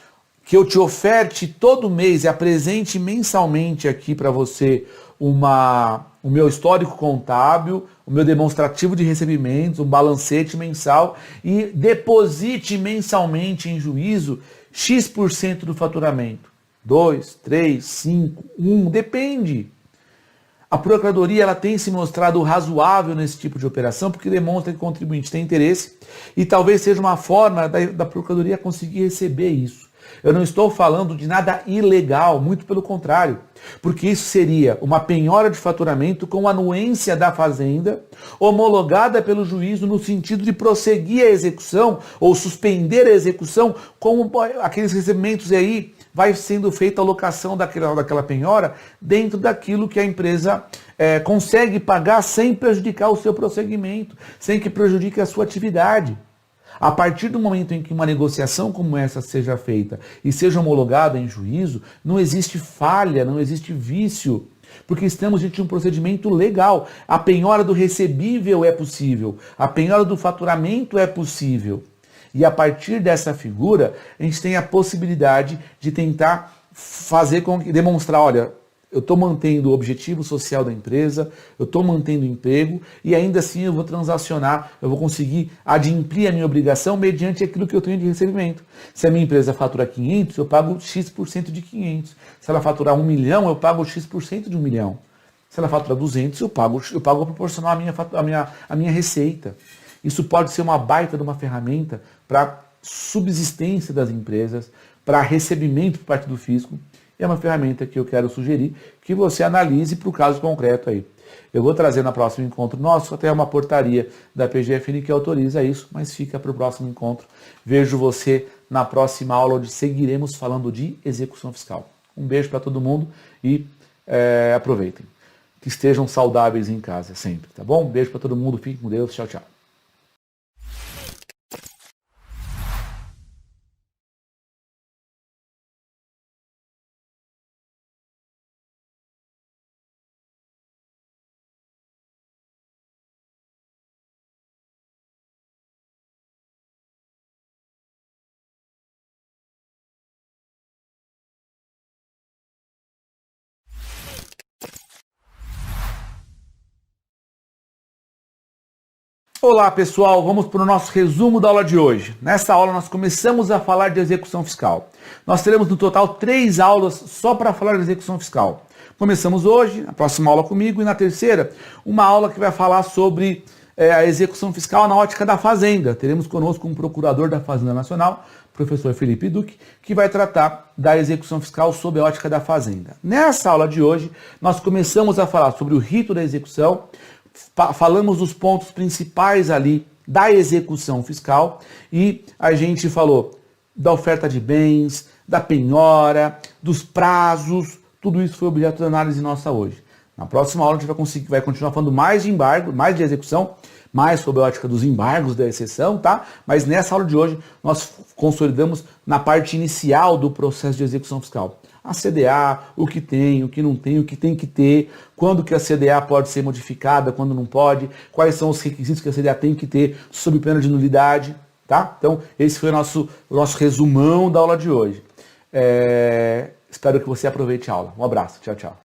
que eu te oferte todo mês e apresente mensalmente aqui para você o meu histórico contábil, o meu demonstrativo de recebimentos, um balancete mensal e deposite mensalmente em juízo X% do faturamento. 2, 3, 5, 1, depende. A Procuradoria ela tem se mostrado razoável nesse tipo de operação porque demonstra que o contribuinte tem interesse e talvez seja uma forma da Procuradoria conseguir receber isso. Eu não estou falando de nada ilegal, muito pelo contrário, porque isso seria uma penhora de faturamento com anuência da fazenda, homologada pelo juízo no sentido de prosseguir a execução ou suspender a execução, como aqueles recebimentos aí vai sendo feita a alocação daquela penhora dentro daquilo que a empresa consegue pagar sem prejudicar o seu prosseguimento, sem que prejudique a sua atividade. A partir do momento em que uma negociação como essa seja feita e seja homologada em juízo, não existe falha, não existe vício, porque estamos diante de um procedimento legal. A penhora do recebível é possível, a penhora do faturamento é possível. E a partir dessa figura, a gente tem a possibilidade de tentar demonstrar, olha, eu estou mantendo o objetivo social da empresa, eu estou mantendo o emprego e ainda assim eu vou transacionar, eu vou conseguir adimplir a minha obrigação mediante aquilo que eu tenho de recebimento. Se a minha empresa fatura 500, eu pago X% de 500. Se ela faturar 1 milhão, eu pago X% de 1 milhão. Se ela faturar 200, eu pago proporcional à minha receita. Isso pode ser uma baita de uma ferramenta para subsistência das empresas, para recebimento por parte do fisco. É uma ferramenta que eu quero sugerir que você analise para o caso concreto aí. Eu vou trazer no próximo encontro nosso até uma portaria da PGFN que autoriza isso, mas fica para o próximo encontro. Vejo você na próxima aula onde seguiremos falando de execução fiscal. Um beijo para todo mundo e aproveitem. Que estejam saudáveis em casa sempre, tá bom? Um beijo para todo mundo, fiquem com Deus, tchau, tchau. Olá pessoal, vamos para o nosso resumo da aula de hoje. Nessa aula nós começamos a falar de execução fiscal. Nós teremos no total 3 aulas só para falar de execução fiscal. Começamos hoje, a próxima aula comigo, e na terceira, uma aula que vai falar sobre a execução fiscal na ótica da Fazenda. Teremos conosco um procurador da Fazenda Nacional, professor Felipe Duque, que vai tratar da execução fiscal sob a ótica da Fazenda. Nessa aula de hoje, nós começamos a falar sobre o rito da execução, falamos dos pontos principais ali da execução fiscal e a gente falou da oferta de bens, da penhora, dos prazos, tudo isso foi objeto de análise nossa hoje. Na próxima aula a gente vai continuar falando mais de embargo, mais de execução, mais sobre a ótica dos embargos da exceção, tá? Mas nessa aula de hoje nós consolidamos na parte inicial do processo de execução fiscal. A CDA, o que tem, o que não tem, o que tem que ter, quando que a CDA pode ser modificada, quando não pode, quais são os requisitos que a CDA tem que ter sob pena de nulidade, tá? Então, esse foi o nosso resumão da aula de hoje. Espero que você aproveite a aula. Um abraço, tchau, tchau.